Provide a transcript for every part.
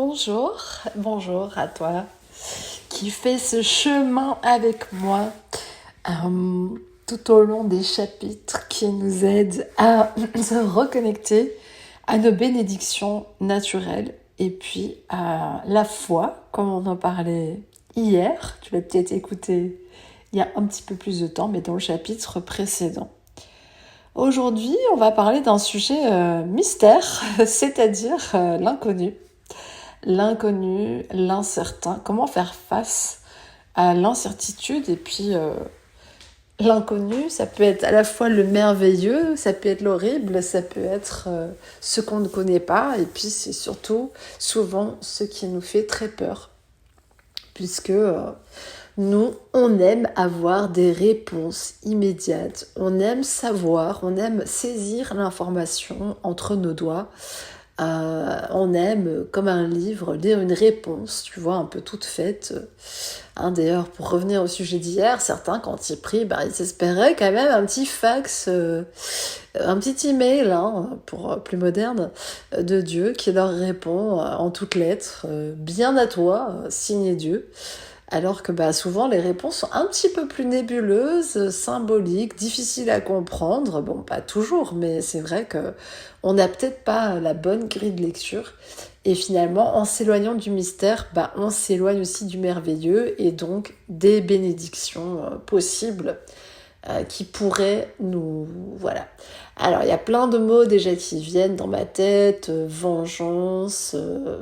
Bonjour à toi qui fais ce chemin avec moi tout au long des chapitres qui nous aident à se reconnecter à nos bénédictions naturelles et puis à la foi, comme on en parlait hier. Tu l'as peut-être écouté il y a un petit peu plus de temps, mais dans le chapitre précédent. Aujourd'hui, on va parler d'un sujet mystère, c'est-à-dire l'inconnu. L'inconnu, l'incertain, comment faire face à l'incertitude et puis l'inconnu, ça peut être à la fois le merveilleux, ça peut être l'horrible, ça peut être ce qu'on ne connaît pas et puis c'est surtout souvent ce qui nous fait très peur puisque nous, on aime avoir des réponses immédiates, on aime savoir, on aime saisir l'information entre nos doigts. On aime, comme un livre, lire une réponse, tu vois, un peu toute faite. D'ailleurs, pour revenir au sujet d'hier, certains, quand ils prient, ils espéraient quand même un petit fax, un petit email, pour plus moderne, de Dieu, qui leur répond en toutes lettres, bien à toi, signé Dieu. Alors que souvent les réponses sont un petit peu plus nébuleuses, symboliques, difficiles à comprendre. Bon, pas toujours, mais c'est vrai que on n'a peut-être pas la bonne grille de lecture. Et finalement, en s'éloignant du mystère, on s'éloigne aussi du merveilleux et donc des bénédictions possibles qui pourraient nous... Voilà. Alors, il y a plein de mots déjà qui viennent dans ma tête, vengeance,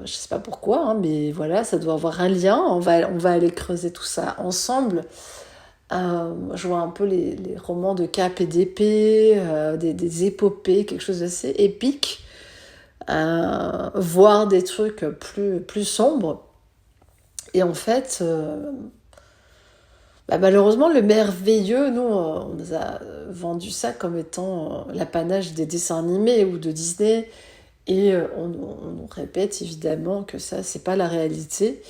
je sais pas pourquoi, mais voilà, ça doit avoir un lien, on va aller creuser tout ça ensemble. Je vois un peu les romans de Cap et d'épée, des épopées, quelque chose d'assez épique, voir des trucs plus sombres. Et en fait... malheureusement, le merveilleux, nous, on nous a vendu ça comme étant l'apanage des dessins animés ou de Disney. Et on nous répète évidemment que ça, c'est pas la réalité.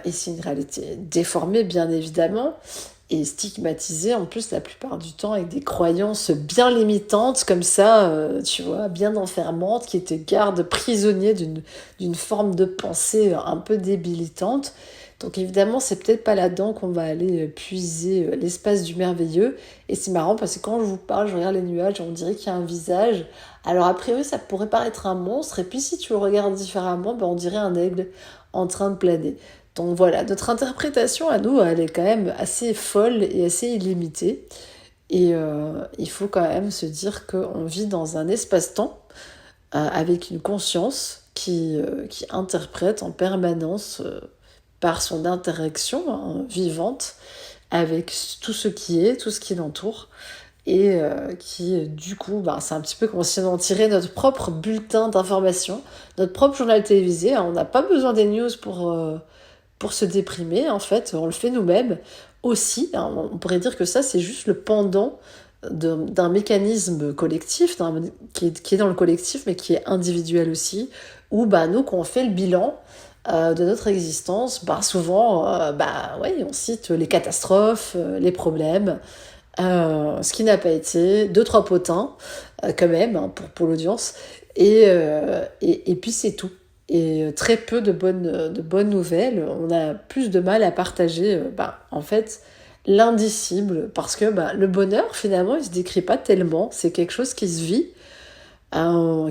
Et c'est une réalité déformée, bien évidemment, et stigmatisée en plus la plupart du temps avec des croyances bien limitantes, comme ça, tu vois, bien enfermantes, qui te gardent prisonnier d'une forme de pensée un peu débilitante. Donc évidemment, c'est peut-être pas là-dedans qu'on va aller puiser l'espace du merveilleux. Et c'est marrant parce que quand je vous parle, je regarde les nuages, on dirait qu'il y a un visage. Alors a priori, ça pourrait paraître un monstre. Et puis si tu le regardes différemment, on dirait un aigle en train de planer. Donc voilà, notre interprétation à nous, elle est quand même assez folle et assez illimitée. Et il faut quand même se dire qu'on vit dans un espace-temps avec une conscience qui interprète en permanence... par son interaction vivante avec tout ce qui est, tout ce qui l'entoure, et qui, du coup, c'est un petit peu comme si on en tirait notre propre bulletin d'information, notre propre journal télévisé. On n'a pas besoin des news pour se déprimer, en fait, on le fait nous-mêmes aussi. On pourrait dire que ça, c'est juste le pendant d'un mécanisme collectif, qui est dans le collectif, mais qui est individuel aussi, où nous, quand on fait le bilan, de notre existence, souvent, on cite les catastrophes, les problèmes, ce qui n'a pas été, 2-3 potins, quand même, pour l'audience, et puis c'est tout. Et très peu de bonnes nouvelles. On a plus de mal à partager, en fait, l'indicible, parce que le bonheur, finalement, il se décrit pas tellement. C'est quelque chose qui se vit,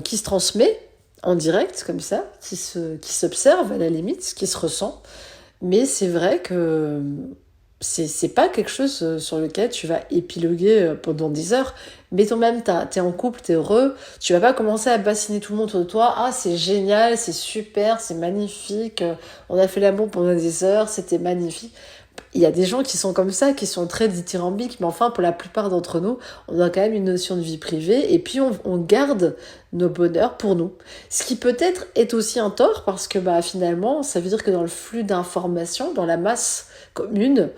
qui se transmet, en direct, comme ça, qui s'observe à la limite, qui se ressent. Mais c'est vrai que c'est pas quelque chose sur lequel tu vas épiloguer pendant des heures. Mettons même, t'es en couple, t'es heureux, tu vas pas commencer à bassiner tout le monde autour de toi. Ah, c'est génial, c'est super, c'est magnifique, on a fait l'amour pendant des heures, c'était magnifique. Il y a des gens qui sont comme ça, qui sont très dithyrambiques, mais enfin, pour la plupart d'entre nous, on a quand même une notion de vie privée, et puis on garde nos bonheurs pour nous. Ce qui peut-être est aussi un tort, parce que finalement, ça veut dire que dans le flux d'informations, dans la masse commune,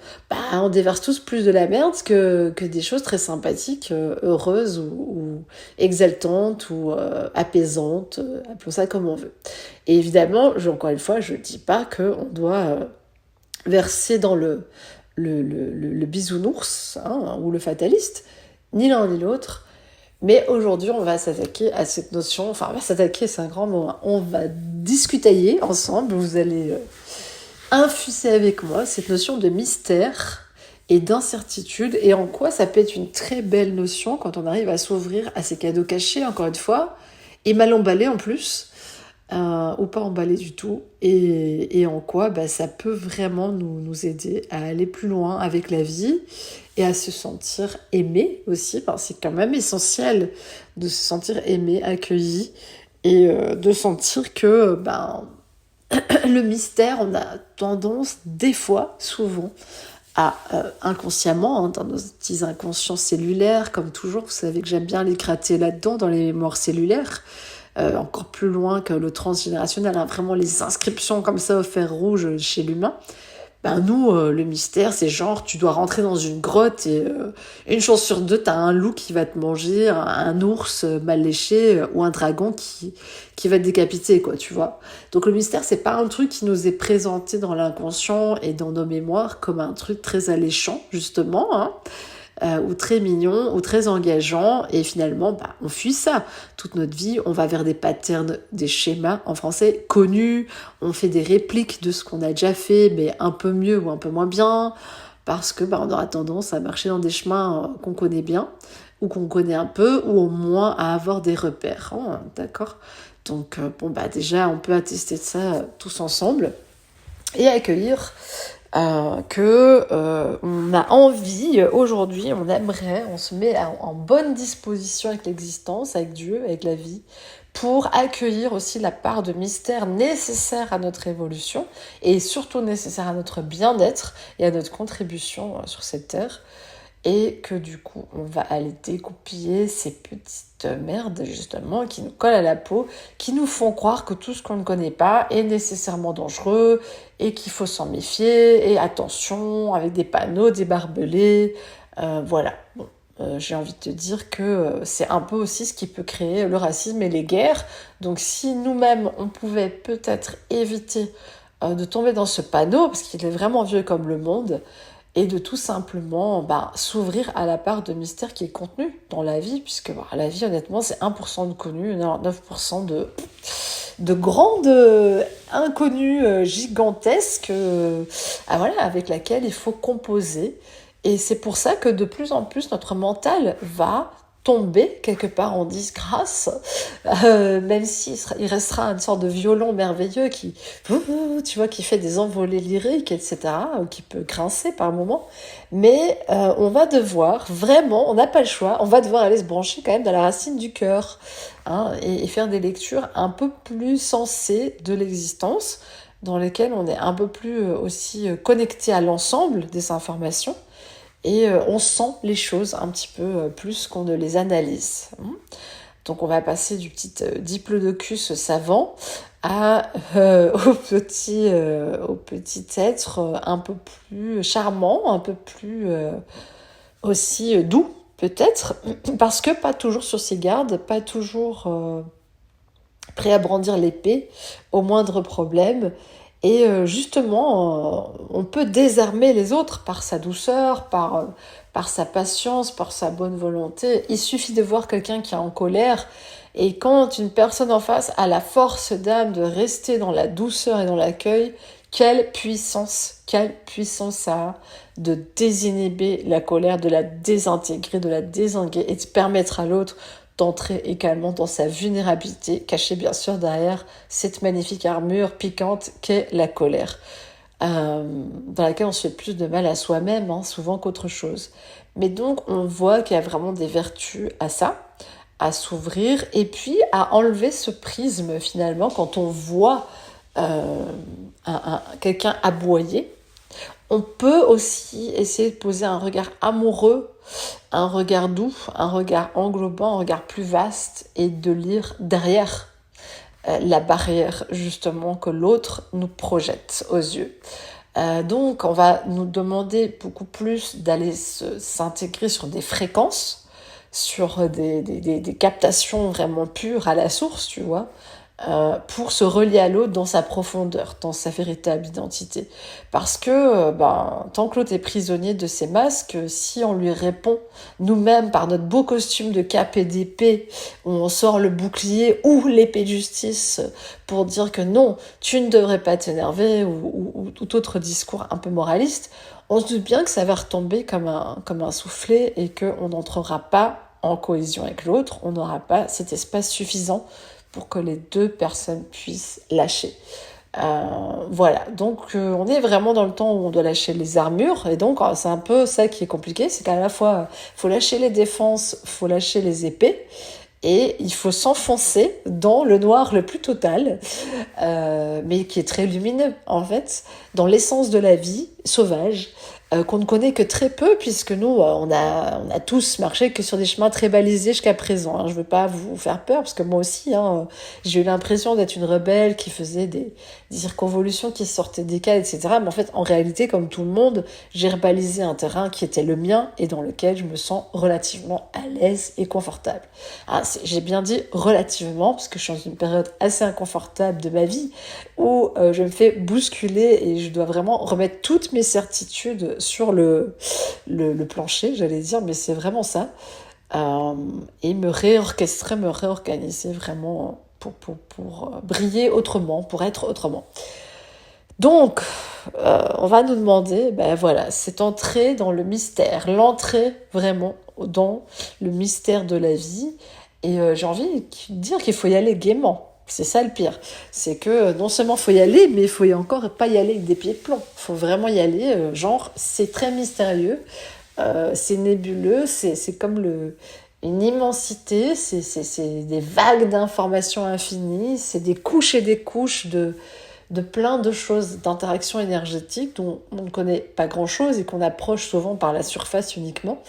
on déverse tous plus de la merde que des choses très sympathiques, heureuses ou exaltantes ou apaisantes, appelons ça comme on veut. Et évidemment, encore une fois, je ne dis pas qu'on doit... verser dans le bisounours ou le fataliste, ni l'un ni l'autre, Mais aujourd'hui, on va s'attaquer à cette notion, enfin, on va s'attaquer, c'est un grand mot, hein. On va discutailler ensemble, vous allez infuser avec moi cette notion de mystère et d'incertitude, et en quoi ça peut être une très belle notion quand on arrive à s'ouvrir à ces cadeaux cachés, encore une fois, et mal emballés en plus, ou pas emballés du tout, et en quoi ça peut vraiment nous aider à aller plus loin avec la vie, et à se sentir aimé aussi, parce que c'est quand même essentiel de se sentir aimé, accueilli, et de sentir que le mystère, on a tendance, des fois, souvent, à inconsciemment, dans nos petits inconscients cellulaires, comme toujours, vous savez que j'aime bien les gratter là-dedans, dans les mémoires cellulaires, encore plus loin que le transgénérationnel, vraiment les inscriptions comme ça au fer rouge chez l'humain. Nous, le mystère, c'est genre, tu dois rentrer dans une grotte et une chance sur deux, t'as un loup qui va te manger, un ours mal léché ou un dragon qui va te décapiter, quoi, tu vois. Donc le mystère, c'est pas un truc qui nous est présenté dans l'inconscient et dans nos mémoires comme un truc très alléchant, justement, hein, ou très mignon, ou très engageant, et finalement, on fuit ça. Toute notre vie, on va vers des patterns, des schémas, en français, connus, on fait des répliques de ce qu'on a déjà fait, mais un peu mieux ou un peu moins bien, parce que on aura tendance à marcher dans des chemins qu'on connaît bien, ou qu'on connaît un peu, ou au moins à avoir des repères, hein, d'accord ? Donc, déjà, on peut attester de ça tous ensemble, et accueillir on a envie aujourd'hui, on se met en bonne disposition avec l'existence, avec Dieu, avec la vie, pour accueillir aussi la part de mystère nécessaire à notre évolution et surtout nécessaire à notre bien-être et à notre contribution sur cette terre. Et que du coup, on va aller dégoupiller ces petites merdes, justement, qui nous collent à la peau, qui nous font croire que tout ce qu'on ne connaît pas est nécessairement dangereux, et qu'il faut s'en méfier, et attention, avec des panneaux, des barbelés, voilà. J'ai envie de te dire que c'est un peu aussi ce qui peut créer le racisme et les guerres. Donc si nous-mêmes, on pouvait peut-être éviter de tomber dans ce panneau, parce qu'il est vraiment vieux comme le monde, et de tout simplement s'ouvrir à la part de mystère qui est contenue dans la vie, puisque la vie, honnêtement, c'est 1% de connu, 9% de grandes inconnues gigantesques avec laquelle il faut composer. Et c'est pour ça que de plus en plus, notre mental va tomber quelque part en disgrâce, même s'il restera une sorte de violon merveilleux qui fait des envolées lyriques, etc., ou qui peut grincer par moments. Mais on va devoir, vraiment, on n'a pas le choix, on va devoir aller se brancher quand même dans la racine du cœur, hein, et faire des lectures un peu plus sensées de l'existence, dans lesquelles on est un peu plus aussi connecté à l'ensemble des informations, et on sent les choses un petit peu plus qu'on ne les analyse. Donc on va passer du petit diplodocus savant au petit être un peu plus charmant, un peu plus aussi doux peut-être, parce que pas toujours sur ses gardes, pas toujours prêt à brandir l'épée au moindre problème. Et justement, on peut désarmer les autres par sa douceur, par sa patience, par sa bonne volonté. Il suffit de voir quelqu'un qui est en colère, et quand une personne en face a la force d'âme de rester dans la douceur et dans l'accueil, quelle puissance ça a de désinhiber la colère, de la désintégrer, de la désinguer, et de permettre à l'autre d'entrer également dans sa vulnérabilité, cachée bien sûr derrière cette magnifique armure piquante qu'est la colère, dans laquelle on se fait plus de mal à soi-même, souvent qu'autre chose. Mais donc on voit qu'il y a vraiment des vertus à ça, à s'ouvrir, et puis à enlever ce prisme finalement quand on voit quelqu'un aboyer. On peut aussi essayer de poser un regard amoureux, un regard doux, un regard englobant, un regard plus vaste, et de lire derrière la barrière justement que l'autre nous projette aux yeux. Donc on va nous demander beaucoup plus d'aller s'intégrer sur des fréquences, sur des captations vraiment pures à la source, tu vois, pour se relier à l'autre dans sa profondeur, dans sa véritable identité. Parce que tant que l'autre est prisonnier de ses masques, si on lui répond nous-mêmes par notre beau costume de cape et d'épée, où on sort le bouclier ou l'épée de justice pour dire que non, tu ne devrais pas t'énerver, ou tout autre discours un peu moraliste, on se doute bien que ça va retomber comme un soufflet et qu'on n'entrera pas en cohésion avec l'autre, on n'aura pas cet espace suffisant pour que les deux personnes puissent lâcher. Voilà, donc on est vraiment dans le temps où on doit lâcher les armures, et donc c'est un peu ça qui est compliqué, c'est qu'à la fois, faut lâcher les défenses, faut lâcher les épées, et il faut s'enfoncer dans le noir le plus total, mais qui est très lumineux, en fait, dans l'essence de la vie sauvage, qu'on ne connaît que très peu, puisque nous, on a tous marché que sur des chemins très balisés jusqu'à présent. Je veux pas vous faire peur, parce que moi aussi, j'ai eu l'impression d'être une rebelle qui faisait des circonvolutions, qui sortait des cadres, etc. Mais en fait, en réalité, comme tout le monde, j'ai rebalisé un terrain qui était le mien et dans lequel je me sens relativement à l'aise et confortable. J'ai bien dit relativement, parce que je suis dans une période assez inconfortable de ma vie, où je me fais bousculer et je dois vraiment remettre toutes mes certitudes sur le plancher, j'allais dire, mais c'est vraiment ça. Et me réorganiser vraiment pour briller autrement, pour être autrement. Donc, on va nous demander, voilà, c'est entrer dans le mystère, l'entrée vraiment dans le mystère de la vie. Et j'ai envie de dire qu'il faut y aller gaiement. C'est ça le pire. C'est que non seulement il faut y aller, mais il faut encore pas y aller avec des pieds de plomb. Il faut vraiment y aller, c'est très mystérieux, c'est nébuleux, c'est comme une immensité, c'est des vagues d'informations infinies, c'est des couches et des couches de plein de choses, d'interactions énergétiques dont on ne connaît pas grand-chose et qu'on approche souvent par la surface uniquement.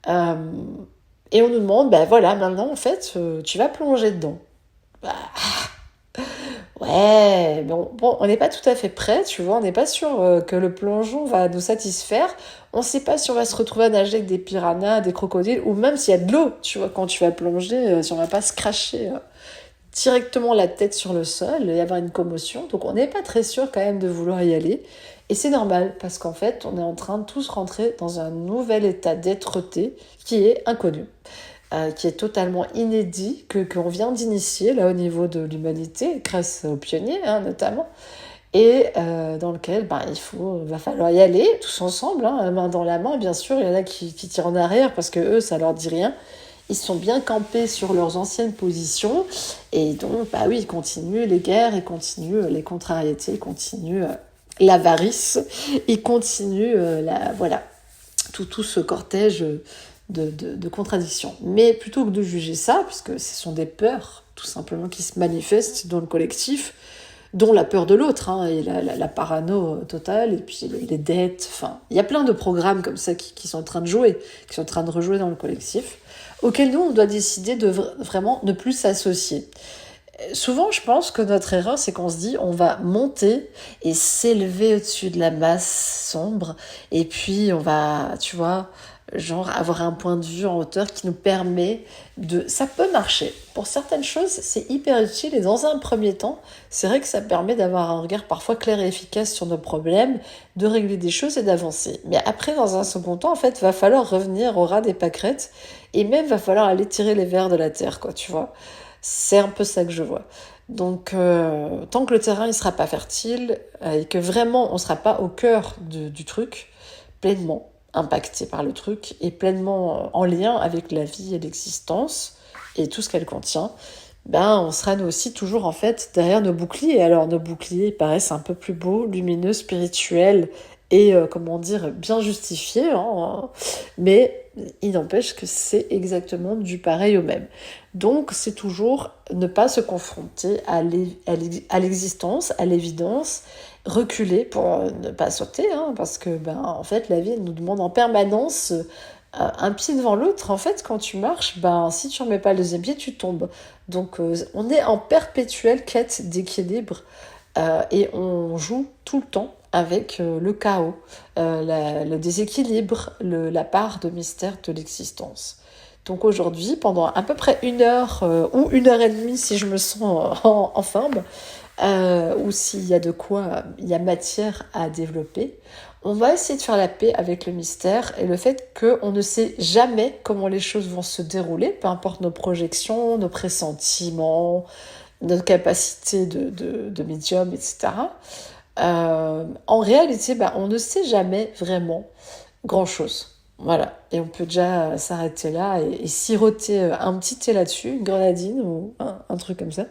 Et on nous demande, voilà, maintenant, en fait, tu vas plonger dedans. Ouais, bon, on n'est pas tout à fait prêt, tu vois, on n'est pas sûr que le plongeon va nous satisfaire. On ne sait pas si on va se retrouver à nager avec des piranhas, des crocodiles, ou même s'il y a de l'eau, tu vois, quand tu vas plonger, si on va pas se cracher directement la tête sur le sol et avoir une commotion. Donc on n'est pas très sûr quand même de vouloir y aller. Et c'est normal, parce qu'en fait, on est en train de tous rentrer dans un nouvel état d'être-té qui est inconnu. Qui est totalement inédit, qu'on vient d'initier là au niveau de l'humanité, grâce aux pionniers notamment, et dans lequel va falloir y aller tous ensemble, main dans la main. Bien sûr, il y en a qui tirent en arrière parce que eux, ça leur dit rien. Ils sont bien campés sur leurs anciennes positions, et donc ils continuent les guerres, ils continuent les contrariétés, ils continuent l'avarice, ils continuent tout ce cortège de contradictions. Mais plutôt que de juger ça, puisque ce sont des peurs tout simplement qui se manifestent dans le collectif, dont la peur de l'autre, et la parano totale, et puis les dettes, il y a plein de programmes comme ça qui sont en train de jouer, qui sont en train de rejouer dans le collectif, auxquels nous on doit décider de vraiment ne plus s'associer. Souvent, je pense que notre erreur, c'est qu'on se dit on va monter et s'élever au-dessus de la masse sombre, et puis on va, tu vois, avoir un point de vue en hauteur qui nous permet de... Ça peut marcher. Pour certaines choses, c'est hyper utile, et dans un premier temps, c'est vrai que ça permet d'avoir un regard parfois clair et efficace sur nos problèmes, de régler des choses et d'avancer. Mais après, dans un second temps, en fait, va falloir revenir au ras des pâquerettes, et même va falloir aller tirer les vers de la terre, quoi, tu vois. C'est un peu ça que je vois. Donc, tant que le terrain ne sera pas fertile, et que vraiment on ne sera pas au cœur du truc, pleinement impacté par le truc, et pleinement en lien avec la vie et l'existence, et tout ce qu'elle contient, on sera nous aussi toujours en fait derrière nos boucliers. Alors nos boucliers paraissent un peu plus beaux, lumineux, spirituels, et bien justifiés, mais il n'empêche que c'est exactement du pareil au même. Donc c'est toujours ne pas se confronter à l'existence, à l'évidence, reculer pour ne pas sauter, parce que en fait la vie elle nous demande en permanence un pied devant l'autre. En fait, quand tu marches, si tu remets pas le deuxième pied, tu tombes. Donc on est en perpétuelle quête d'équilibre, et on joue tout le temps avec le chaos, le déséquilibre, la part de mystère de l'existence. Donc aujourd'hui, pendant à peu près 1 heure ou 1 heure et demie, si je me sens en forme, ou s'il y a de quoi, il y a matière à développer, on va essayer de faire la paix avec le mystère et le fait qu'on ne sait jamais comment les choses vont se dérouler, peu importe nos projections, nos pressentiments, notre capacité de médium, etc. En réalité, on ne sait jamais vraiment grand-chose. Voilà, et on peut déjà s'arrêter là et siroter un petit thé là-dessus, une grenadine ou un truc comme ça.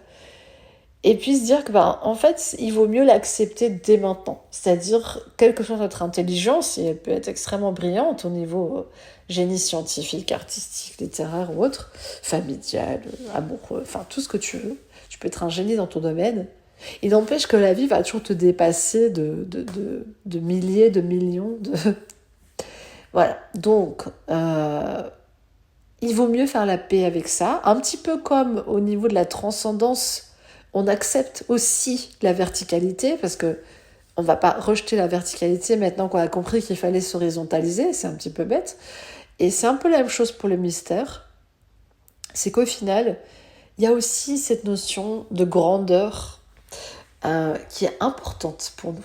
Et puis se dire que, en fait, il vaut mieux l'accepter dès maintenant. C'est-à-dire, quelle que soit notre intelligence, et elle peut être extrêmement brillante au niveau génie scientifique, artistique, littéraire ou autre, familial, amoureux, enfin tout ce que tu veux. Tu peux être un génie dans ton domaine. Il n'empêche que la vie va toujours te dépasser de milliers, de millions de... Voilà, donc il vaut mieux faire la paix avec ça. Un petit peu comme au niveau de la transcendance, on accepte aussi la verticalité parce que on va pas rejeter la verticalité maintenant qu'on a compris qu'il fallait s'horizontaliser, c'est un petit peu bête. Et c'est un peu la même chose pour le mystère. C'est qu'au final, il y a aussi cette notion de grandeur qui est importante pour nous.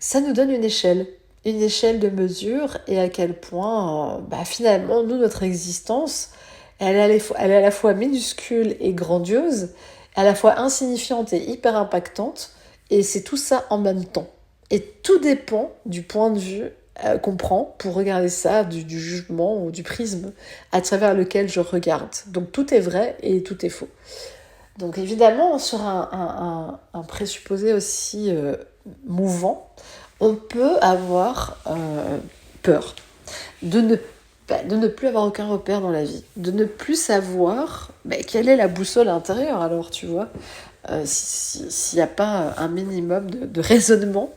Ça nous donne une échelle de mesure et à quel point, finalement, nous, notre existence, elle est à la fois minuscule et grandiose, à la fois insignifiante et hyper impactante, et c'est tout ça en même temps. Et tout dépend du point de vue qu'on prend pour regarder ça, du jugement ou du prisme à travers lequel je regarde. Donc tout est vrai et tout est faux. Donc évidemment, sur un présupposé aussi mouvant, on peut avoir peur de ne plus avoir aucun repère dans la vie, de ne plus savoir quelle est la boussole intérieure alors, tu vois, s'il n'y a pas un minimum de raisonnement,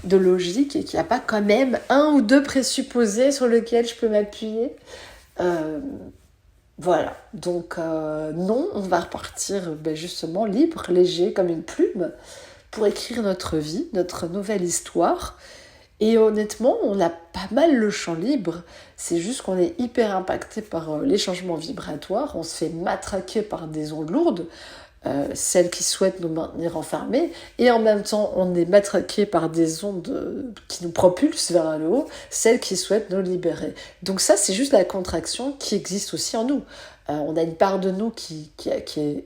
de logique, et qu'il n'y a pas quand même un ou deux présupposés sur lesquels je peux m'appuyer. Voilà, donc non, on va repartir justement libre, léger comme une plume, pour écrire notre vie, notre nouvelle histoire. Et honnêtement, on a pas mal le champ libre, c'est juste qu'on est hyper impacté par les changements vibratoires, on se fait matraquer par des ondes lourdes, celles qui souhaitent nous maintenir enfermés, et en même temps on est matraqué par des ondes qui nous propulsent vers le haut, celles qui souhaitent nous libérer. Donc ça, c'est juste la contraction qui existe aussi en nous. On a une part de nous qui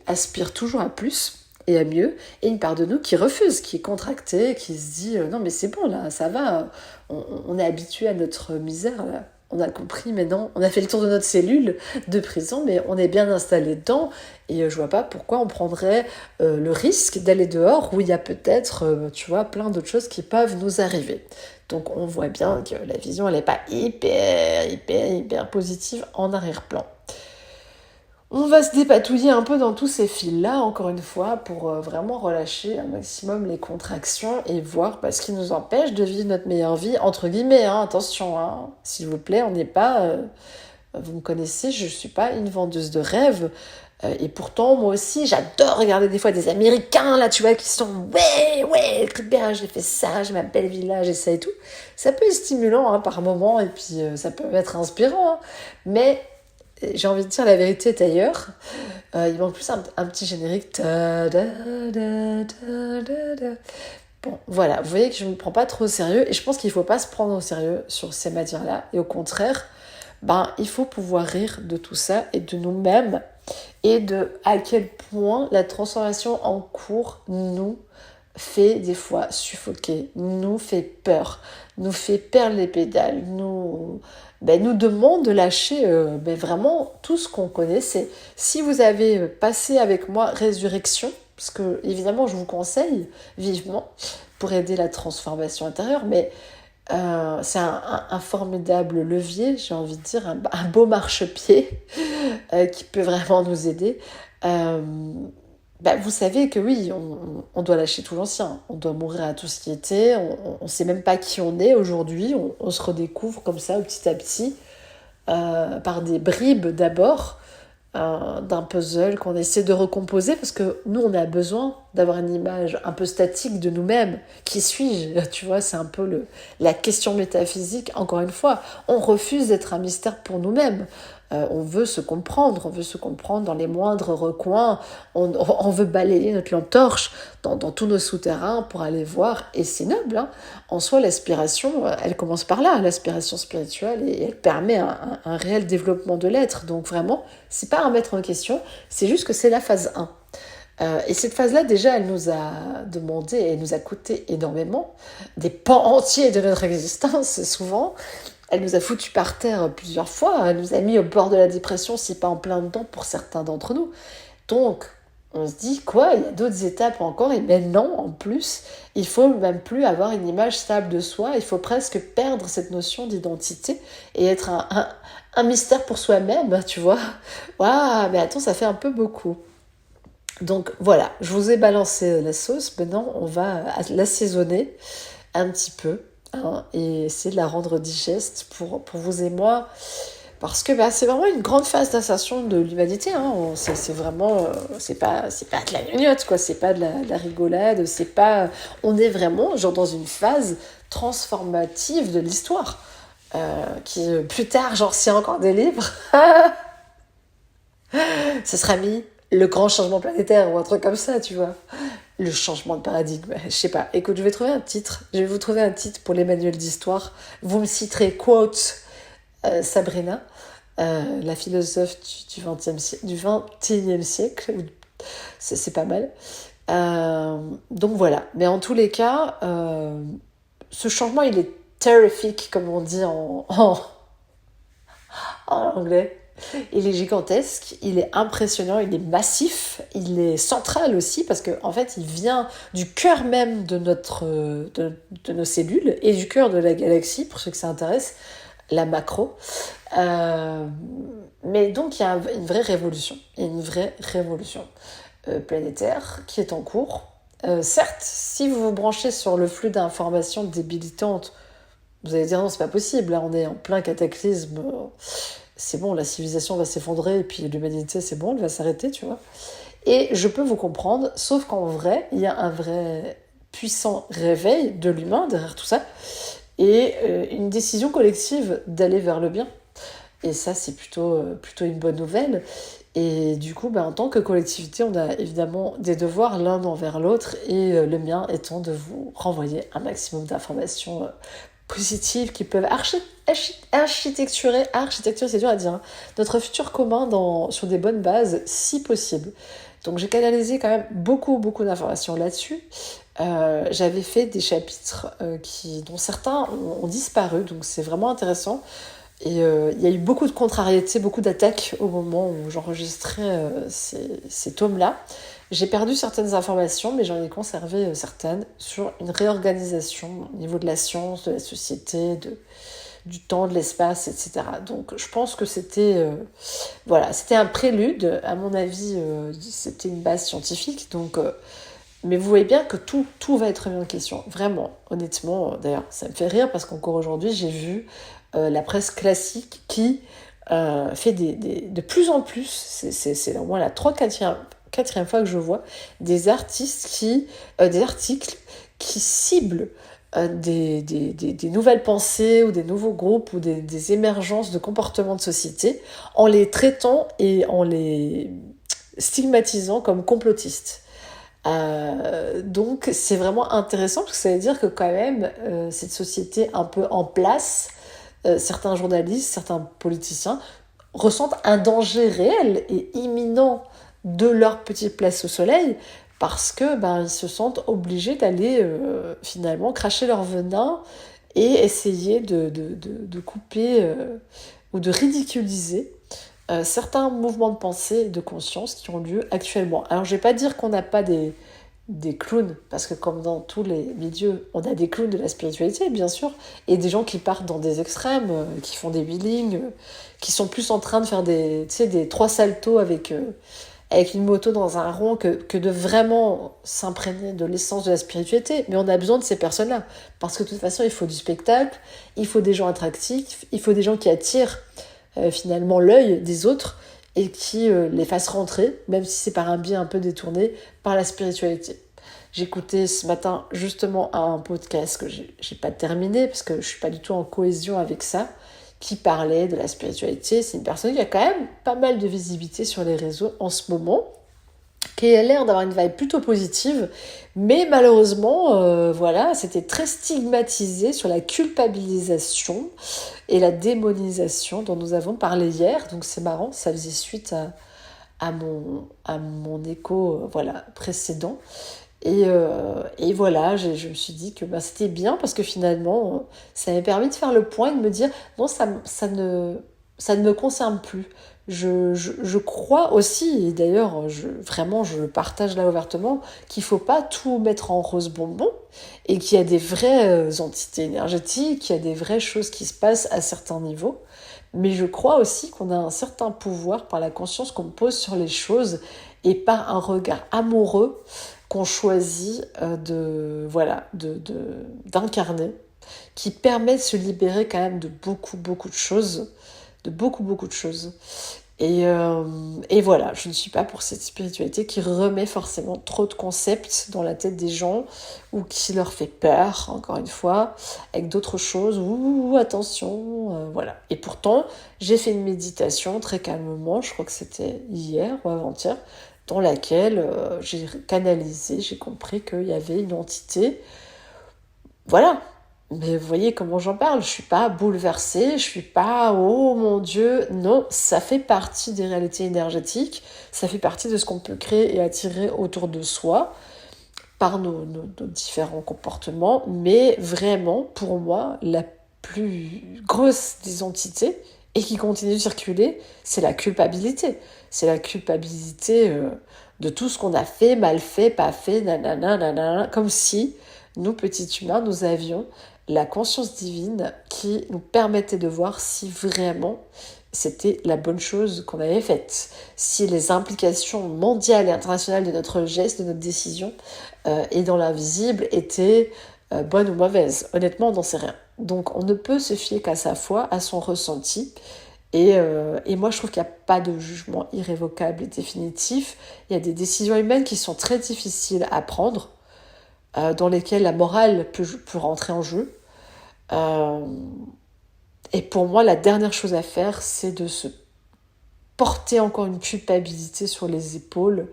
aspire toujours à plus et à mieux, et une part de nous qui refuse, qui est contractée, qui se dit non mais c'est bon là, ça va, on est habitué à notre misère là. On a compris maintenant, on a fait le tour de notre cellule de prison, mais on est bien installé dedans, et je vois pas pourquoi on prendrait le risque d'aller dehors où il y a peut-être, tu vois, plein d'autres choses qui peuvent nous arriver. Donc on voit bien que la vision, elle n'est pas hyper positive en arrière-plan. On va se dépatouiller un peu dans tous ces fils-là, encore une fois, pour vraiment relâcher un maximum les contractions et voir ce qui nous empêche de vivre notre meilleure vie, entre guillemets, attention, s'il vous plaît, on n'est pas... vous me connaissez, je ne suis pas une vendeuse de rêves, et pourtant, moi aussi, j'adore regarder des fois des Américains, là, tu vois, qui sont « Ouais, écoute bien, j'ai fait ça, j'ai ma belle villa, j'ai ça et tout ». Ça peut être stimulant par moment, et puis ça peut être inspirant, mais... J'ai envie de dire la vérité est ailleurs. Il manque plus un petit générique. Bon, voilà. Vous voyez que je ne me prends pas trop au sérieux. Et je pense qu'il ne faut pas se prendre au sérieux sur ces matières-là. Et au contraire, il faut pouvoir rire de tout ça et de nous-mêmes. Et de à quel point la transformation en cours nous fait des fois suffoquer, nous fait peur, nous fait perdre les pédales, nous demande de lâcher vraiment tout ce qu'on connaissait. Si vous avez passé avec moi Résurrection, parce que évidemment je vous conseille vivement pour aider la transformation intérieure, mais c'est un formidable levier, j'ai envie de dire, un beau marchepied qui peut vraiment nous aider. Vous savez que oui, on doit lâcher tout l'ancien, on doit mourir à tout ce qui était, on ne sait même pas qui on est aujourd'hui, on se redécouvre comme ça petit à petit, par des bribes d'abord, d'un puzzle qu'on essaie de recomposer, parce que nous on a besoin d'avoir une image un peu statique de nous-mêmes. Qui suis-je ? Tu vois, c'est un peu la question métaphysique. Encore une fois, on refuse d'être un mystère pour nous-mêmes. On veut se comprendre dans les moindres recoins, on veut balayer notre lampe torche dans tous nos souterrains pour aller voir, et c'est noble, hein. En soi, l'aspiration, elle commence par là, l'aspiration spirituelle, et elle permet un réel développement de l'être. Donc vraiment, c'est pas à remettre en question, c'est juste que c'est la phase 1. Et cette phase-là, déjà, elle nous a demandé, elle nous a coûté énormément, des pans entiers de notre existence, souvent. Elle nous a foutus par terre plusieurs fois, elle nous a mis au bord de la dépression, si pas en plein dedans pour certains d'entre nous. Donc, on se dit, quoi, il y a d'autres étapes encore, et maintenant, en plus, il faut même plus avoir une image stable de soi, il faut presque perdre cette notion d'identité et être un mystère pour soi-même, tu vois. Waouh, mais attends, ça fait un peu beaucoup. Donc voilà, je vous ai balancé la sauce, maintenant on va l'assaisonner un petit peu, hein, et essayer de la rendre digeste pour vous et moi, parce que c'est vraiment une grande phase d'ascension de l'humanité, hein. C'est vraiment, c'est pas de la gnognotte, quoi, c'est pas de la rigolade, c'est pas, on est vraiment genre dans une phase transformative de l'histoire, qui plus tard, genre s'il y a encore des livres, ce sera mis le grand changement planétaire ou un truc comme ça, tu vois. Le changement de paradigme, je sais pas. Écoute, je vais vous trouver un titre pour les manuels d'histoire. Vous me citerez, quote, Sabrina, la philosophe du XXIe siècle. C'est pas mal. Donc voilà. Mais en tous les cas, ce changement, il est terrific, comme on dit en anglais. Il est gigantesque, il est impressionnant, il est massif, il est central aussi parce qu'en fait il vient du cœur même de nos cellules et du cœur de la galaxie, pour ceux que ça intéresse, la macro. Mais donc il y a une vraie révolution, planétaire qui est en cours. Certes, si vous vous branchez sur le flux d'informations débilitantes, vous allez dire non, c'est pas possible, là on est en plein cataclysme, c'est bon, la civilisation va s'effondrer et puis l'humanité, c'est bon, elle va s'arrêter, tu vois. Et je peux vous comprendre, sauf qu'en vrai, il y a un vrai puissant réveil de l'humain derrière tout ça et une décision collective d'aller vers le bien. Et ça, c'est plutôt une bonne nouvelle. Et du coup, en tant que collectivité, on a évidemment des devoirs l'un envers l'autre, et le mien étant de vous renvoyer un maximum d'informations positives qui peuvent architecturer, c'est dur à dire, hein, notre futur commun sur des bonnes bases, si possible. Donc j'ai canalisé quand même beaucoup d'informations là-dessus. J'avais fait des chapitres dont certains ont disparu, donc c'est vraiment intéressant. Et il y a eu beaucoup de contrariétés, beaucoup d'attaques au moment où j'enregistrais ces tomes-là. J'ai perdu certaines informations, mais j'en ai conservé certaines sur une réorganisation au niveau de la science, de la société, du temps, de l'espace, etc. Donc je pense que c'était un prélude. À mon avis, c'était une base scientifique. Donc, mais vous voyez bien que tout va être remis en question. Vraiment, honnêtement. D'ailleurs, ça me fait rire parce qu'encore aujourd'hui, j'ai vu la presse classique qui fait de plus en plus, c'est au moins la 4e fois que je vois des articles qui ciblent des nouvelles pensées ou des nouveaux groupes ou des émergences de comportements de société en les traitant et en les stigmatisant comme complotistes. Donc c'est vraiment intéressant parce que ça veut dire que quand même cette société un peu en place, certains journalistes, certains politiciens ressentent un danger réel et imminent de leur petite place au soleil parce que ils se sentent obligés d'aller finalement cracher leur venin et essayer de couper ou de ridiculiser certains mouvements de pensée et de conscience qui ont lieu actuellement. Alors je vais pas dire qu'on n'a pas des clowns, parce que comme dans tous les milieux, on a des clowns de la spiritualité, bien sûr, et des gens qui partent dans des extrêmes, qui font des wheelings, qui sont plus en train de faire des 3 saltos avec une moto dans un rond que de vraiment s'imprégner de l'essence de la spiritualité. Mais on a besoin de ces personnes-là, parce que de toute façon, il faut du spectacle, il faut des gens attractifs, il faut des gens qui attirent finalement l'œil des autres, et qui les fasse rentrer, même si c'est par un biais un peu détourné, par la spiritualité. J'écoutais ce matin justement un podcast que j'ai pas terminé, parce que je suis pas du tout en cohésion avec ça, qui parlait de la spiritualité. C'est une personne qui a quand même pas mal de visibilité sur les réseaux en ce moment, qui a l'air d'avoir une vibe plutôt positive, mais malheureusement, voilà, c'était très stigmatisé sur la culpabilisation et la démonisation dont nous avons parlé hier. Donc c'est marrant, ça faisait suite à mon écho voilà, précédent. Et voilà, je me suis dit que c'était bien parce que finalement, ça m'a permis de faire le point et de me dire non, ça ne me concerne plus. Je crois aussi, et d'ailleurs, vraiment, je le partage là ouvertement, qu'il ne faut pas tout mettre en rose bonbon et qu'il y a des vraies entités énergétiques, qu'il y a des vraies choses qui se passent à certains niveaux. Mais je crois aussi qu'on a un certain pouvoir par la conscience qu'on pose sur les choses et par un regard amoureux qu'on choisit d'incarner, qui permet de se libérer quand même de beaucoup, beaucoup de choses, Et voilà, je ne suis pas pour cette spiritualité qui remet forcément trop de concepts dans la tête des gens ou qui leur fait peur, encore une fois, avec d'autres choses. Ouh, attention, voilà. Et pourtant, j'ai fait une méditation très calmement, je crois que c'était hier ou avant-hier, dans laquelle j'ai canalisé, j'ai compris qu'il y avait une entité. Voilà. Mais vous voyez comment j'en parle, je suis pas bouleversée, je suis pas oh mon Dieu, non, ça fait partie des réalités énergétiques, ça fait partie de ce qu'on peut créer et attirer autour de soi par nos différents comportements, mais vraiment, pour moi, la plus grosse des entités, et qui continue de circuler, c'est la culpabilité. C'est la culpabilité de tout ce qu'on a fait, mal fait, pas fait, nanana, nanana, comme si, nous, petits humains, nous avions la conscience divine qui nous permettait de voir si vraiment c'était la bonne chose qu'on avait faite, si les implications mondiales et internationales de notre geste, de notre décision et dans l'invisible étaient bonnes ou mauvaises. Honnêtement, on n'en sait rien. Donc on ne peut se fier qu'à sa foi, à son ressenti. Et moi, je trouve qu'il n'y a pas de jugement irrévocable et définitif. Il y a des décisions humaines qui sont très difficiles à prendre, dans lesquelles la morale peut rentrer en jeu. Et pour moi, la dernière chose à faire, c'est de se porter encore une culpabilité sur les épaules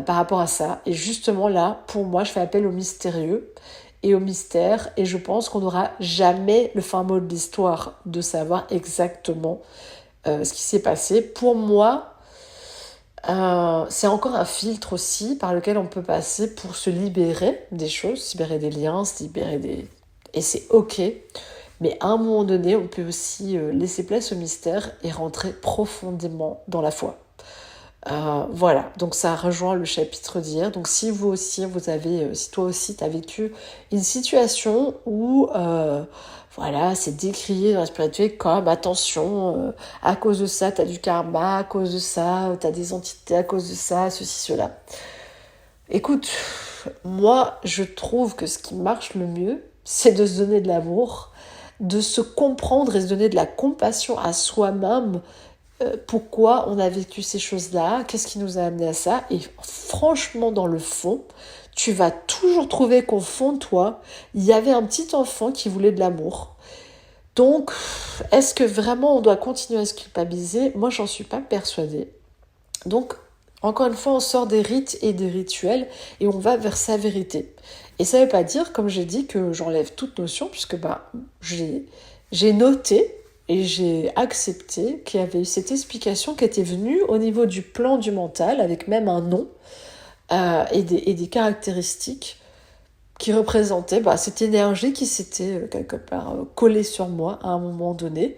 par rapport à ça. Et justement là, pour moi, je fais appel au mystérieux et au mystère. Et je pense qu'on n'aura jamais le fin mot de l'histoire de savoir exactement ce qui s'est passé. Pour moi, c'est encore un filtre aussi par lequel on peut passer pour se libérer des choses, se libérer des liens, se libérer des... Et c'est ok. Mais à un moment donné, on peut aussi laisser place au mystère et rentrer profondément dans la foi. Voilà, donc ça rejoint le chapitre d'hier. Donc si vous aussi, si toi aussi, tu as vécu une situation où, voilà, c'est décrié dans la spiritualité comme, attention, à cause de ça, tu as du karma, à cause de ça, tu as des entités, à cause de ça, ceci, cela. Écoute, moi, je trouve que ce qui marche le mieux, c'est de se donner de l'amour, de se comprendre et se donner de la compassion à soi-même. Pourquoi on a vécu ces choses-là, qu'est-ce qui nous a amené à ça. Et franchement, dans le fond, tu vas toujours trouver qu'au fond de toi, il y avait un petit enfant qui voulait de l'amour. Donc, est-ce que vraiment on doit continuer à se culpabiliser ? Moi, j'en suis pas persuadée. Donc, encore une fois, on sort des rites et des rituels et on va vers sa vérité. Et ça ne veut pas dire, comme j'ai dit, que j'enlève toute notion, puisque j'ai noté et j'ai accepté qu'il y avait eu cette explication qui était venue au niveau du plan du mental, avec même un nom et des caractéristiques qui représentaient cette énergie qui s'était quelque part collée sur moi à un moment donné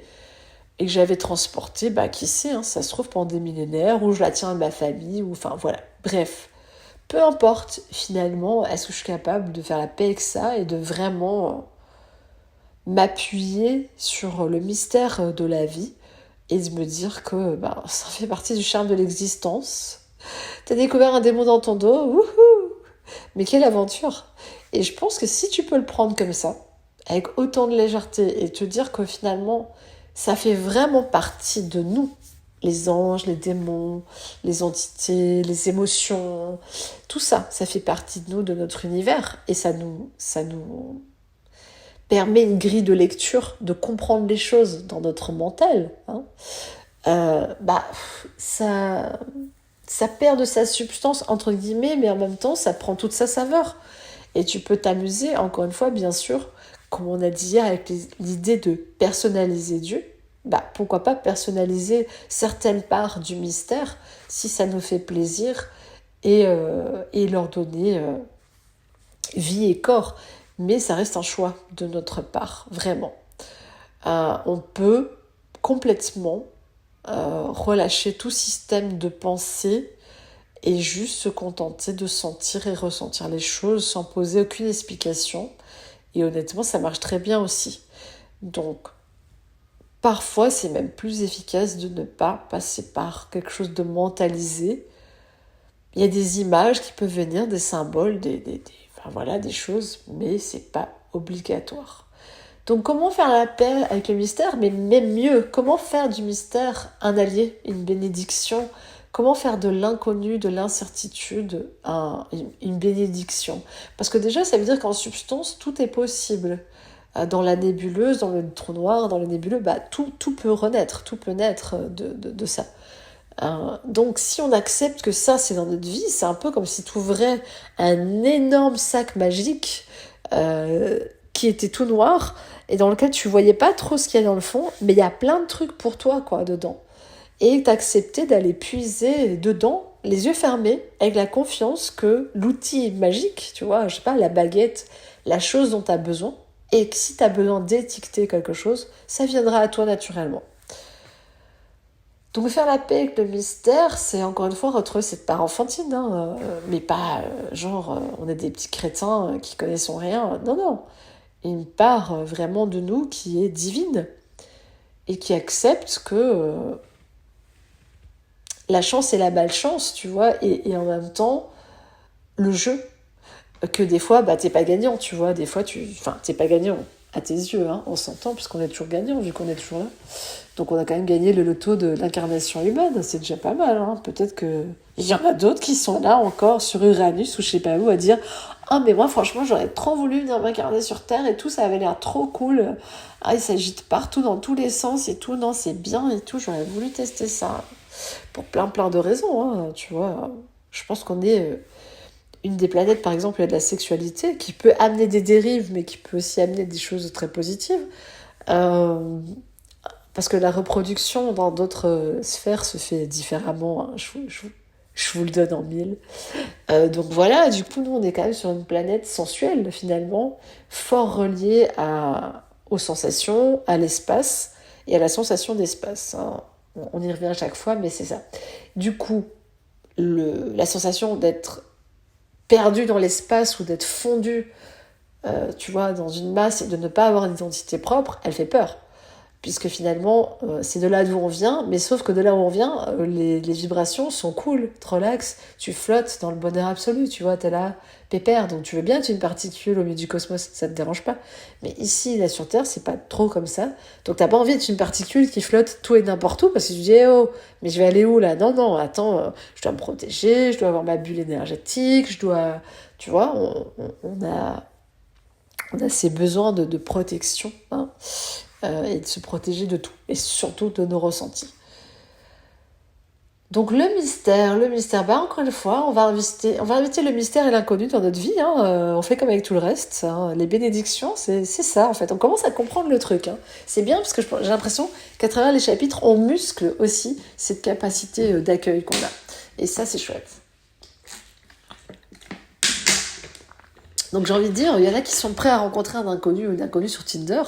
et que j'avais transportée, qui sait, hein, ça se trouve pendant des millénaires, ou je la tiens à ma famille, ou enfin voilà, bref. Peu importe, finalement, est-ce que je suis capable de faire la paix avec ça et de vraiment m'appuyer sur le mystère de la vie et de me dire que ça fait partie du charme de l'existence. T'as découvert un démon dans ton dos, wouhou! Mais quelle aventure! Et je pense que si tu peux le prendre comme ça, avec autant de légèreté, et te dire que finalement, ça fait vraiment partie de nous, les anges, les démons, les entités, les émotions, tout ça, ça fait partie de nous, de notre univers, et ça nous permet une grille de lecture, de comprendre les choses dans notre mental, hein, ça perd de sa substance, entre guillemets, mais en même temps, ça prend toute sa saveur. Et tu peux t'amuser, encore une fois, bien sûr, comme on a dit hier, avec l'idée de personnaliser Dieu. Pourquoi pas personnaliser certaines parts du mystère, si ça nous fait plaisir, et leur donner vie et corps. Mais ça reste un choix de notre part, vraiment. On peut complètement relâcher tout système de pensée et juste se contenter de sentir et ressentir les choses sans poser aucune explication. Et honnêtement, ça marche très bien aussi. Donc, parfois, c'est même plus efficace de ne pas passer par quelque chose de mentalisé. Il y a des images qui peuvent venir, des symboles, des choses, mais c'est pas obligatoire. Donc, comment faire la paix avec le mystère? Mais même mieux, comment faire du mystère un allié, une bénédiction? Comment faire de l'inconnu, de l'incertitude, une bénédiction? Parce que déjà, ça veut dire qu'en substance, tout est possible. Dans la nébuleuse, dans le trou noir, dans le nébuleux, tout peut renaître, tout peut naître de ça. Donc, si on accepte que ça, c'est dans notre vie, c'est un peu comme si tu ouvrais un énorme sac magique qui était tout noir et dans lequel tu voyais pas trop ce qu'il y a dans le fond, mais il y a plein de trucs pour toi, dedans. Et t'accepter d'aller puiser dedans, les yeux fermés, avec la confiance que l'outil magique, tu vois, je sais pas, la baguette, la chose dont tu as besoin, et que si tu as besoin d'étiqueter quelque chose, ça viendra à toi naturellement. Donc faire la paix avec le mystère, c'est encore une fois retrouver cette part enfantine, mais pas on est des petits crétins qui connaissons rien. Non. Une part vraiment de nous qui est divine et qui accepte que la chance et la malchance, tu vois, et en même temps, le jeu. Que des fois, t'es pas gagnant, tu vois, des fois, t'es pas gagnant à tes yeux, on s'entend, puisqu'on est toujours gagnant, vu qu'on est toujours là. Donc on a quand même gagné le loto de l'incarnation humaine, c'est déjà pas mal, Peut-être qu'il y en a d'autres qui sont là encore sur Uranus, ou je sais pas où, à dire « Ah, mais moi, franchement, j'aurais trop voulu venir m'incarner sur Terre, et tout, ça avait l'air trop cool. Ah, il s'agite partout, dans tous les sens, et tout, non, c'est bien, et tout, j'aurais voulu tester ça. » Pour plein de raisons, tu vois. Je pense qu'on est une des planètes, par exemple, il y a de la sexualité, qui peut amener des dérives, mais qui peut aussi amener des choses très positives. Parce que la reproduction dans d'autres sphères se fait différemment, je vous le donne en mille. Donc voilà, du coup, nous, on est quand même sur une planète sensuelle, finalement, fort reliée aux sensations, à l'espace, et à la sensation d'espace. On y revient à chaque fois, mais c'est ça. Du coup, la sensation d'être perdu dans l'espace ou d'être fondu, tu vois, dans une masse et de ne pas avoir d'identité propre, elle fait peur. Puisque finalement, c'est de là d'où on vient, mais sauf que de là où on vient, les vibrations sont cool, te relax, tu flottes dans le bonheur absolu, tu vois, t'es là, pépère, donc tu veux bien être une particule au milieu du cosmos, ça te dérange pas. Mais ici, là sur Terre, c'est pas trop comme ça, donc t'as pas envie d'être une particule qui flotte tout et n'importe où, parce que tu dis, mais je vais aller où là? Non, attends, je dois me protéger, je dois avoir ma bulle énergétique, je dois, tu vois, on a ces besoins de protection, et de se protéger de tout, et surtout de nos ressentis. Donc le mystère, encore une fois, on va inviter le mystère et l'inconnu dans notre vie, on fait comme avec tout le reste, les bénédictions, c'est ça en fait, on commence à comprendre le truc. C'est bien parce que j'ai l'impression qu'à travers les chapitres, on muscle aussi cette capacité d'accueil qu'on a, et ça c'est chouette. Donc j'ai envie de dire, il y en a qui sont prêts à rencontrer un inconnu ou une inconnue sur Tinder,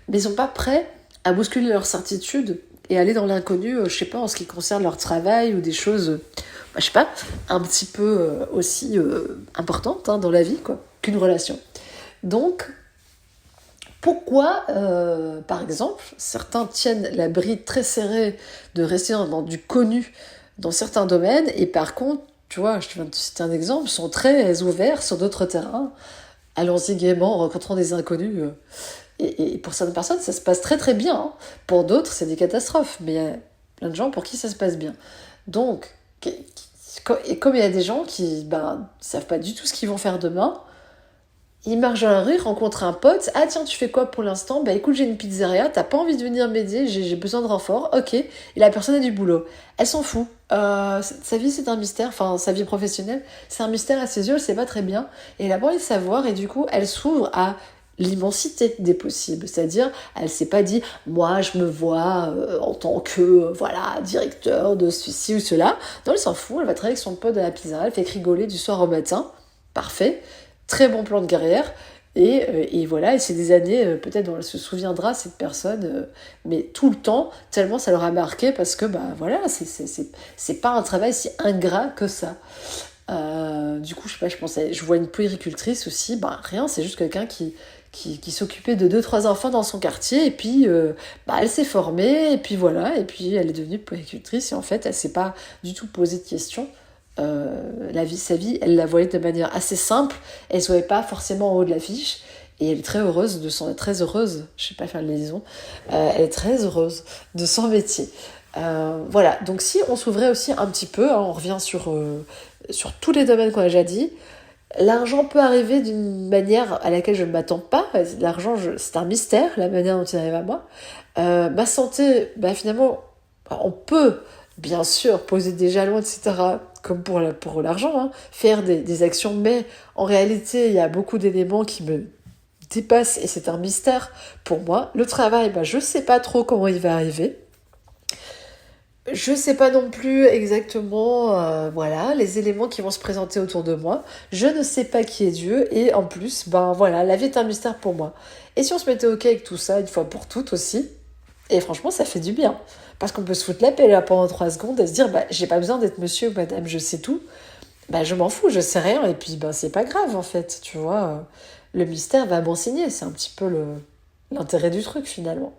mais ils sont pas prêts à bousculer leur certitude et aller dans l'inconnu, je sais pas, en ce qui concerne leur travail ou des choses, je sais pas, un petit peu aussi importantes dans la vie, qu'une relation. Donc, pourquoi, par exemple, certains tiennent la bride très serrée de rester dans du connu dans certains domaines, et par contre, tu vois, je viens de te citer un exemple, sont très ouverts sur d'autres terrains, allons-y gaiement en rencontrant des inconnus. Et pour certaines personnes, ça se passe très très bien. Pour d'autres, c'est des catastrophes. Mais il y a plein de gens pour qui ça se passe bien. Donc, et comme il y a des gens qui savent pas du tout ce qu'ils vont faire demain, Il marche dans la rue, il rencontre un pote. Ah tiens, tu fais quoi pour l'instant? Bah écoute, j'ai une pizzeria, t'as pas envie de venir m'aider, j'ai besoin de renfort. Ok. Et la personne a du boulot. Elle s'en fout. Sa vie, c'est un mystère. Enfin, sa vie professionnelle, c'est un mystère à ses yeux, elle sait pas très bien. Et elle a pas envie de savoir, et du coup, elle s'ouvre à l'immensité des possibles. C'est-à-dire, elle s'est pas dit, moi, je me vois en tant que, voilà, directeur de ceci ou cela. Non, elle s'en fout, elle va travailler avec son pote à la pizzeria, elle fait rigoler du soir au matin. Parfait. Très bon plan de carrière. Et voilà, et c'est des années, peut-être dont elle se souviendra, cette personne, mais tout le temps, tellement ça leur a marqué, parce que, bah voilà, c'est pas un travail si ingrat que ça. Du coup, je sais pas, je vois une puéricultrice aussi, bah rien, c'est juste quelqu'un qui s'occupait de deux trois enfants dans son quartier, et puis bah, elle s'est formée, et puis voilà, et puis elle est devenue puéricultrice, et en fait, elle s'est pas du tout posé de questions. Sa vie, elle la voyait de manière assez simple, elle se voyait pas forcément en haut de l'affiche, et elle est très heureuse très heureuse, je sais pas faire les liaisons, elle est très heureuse de son métier. Voilà, donc si on s'ouvrait aussi un petit peu, hein, on revient sur tous les domaines qu'on a déjà dit, l'argent peut arriver d'une manière à laquelle je ne m'attends pas, l'argent, c'est un mystère, la manière dont il arrive à moi. Ma santé, bah, finalement, on peut bien sûr poser des jalons, etc., comme pour l'argent, hein, faire des actions, mais en réalité, il y a beaucoup d'éléments qui me dépassent et c'est un mystère pour moi. Le travail, bah, je sais pas trop comment il va arriver. Je sais pas non plus exactement, voilà, les éléments qui vont se présenter autour de moi. Je ne sais pas qui est Dieu, et en plus, ben voilà, la vie est un mystère pour moi. Et si on se mettait ok avec tout ça, une fois pour toutes aussi, et franchement, ça fait du bien. Parce qu'on peut se foutre la paix là pendant 3 secondes et se dire, bah, j'ai pas besoin d'être monsieur ou madame, je sais tout. Bah, je m'en fous, je sais rien, et puis, ben, c'est pas grave, en fait, tu vois. Le mystère va m'enseigner, c'est un petit peu l'intérêt du truc, finalement.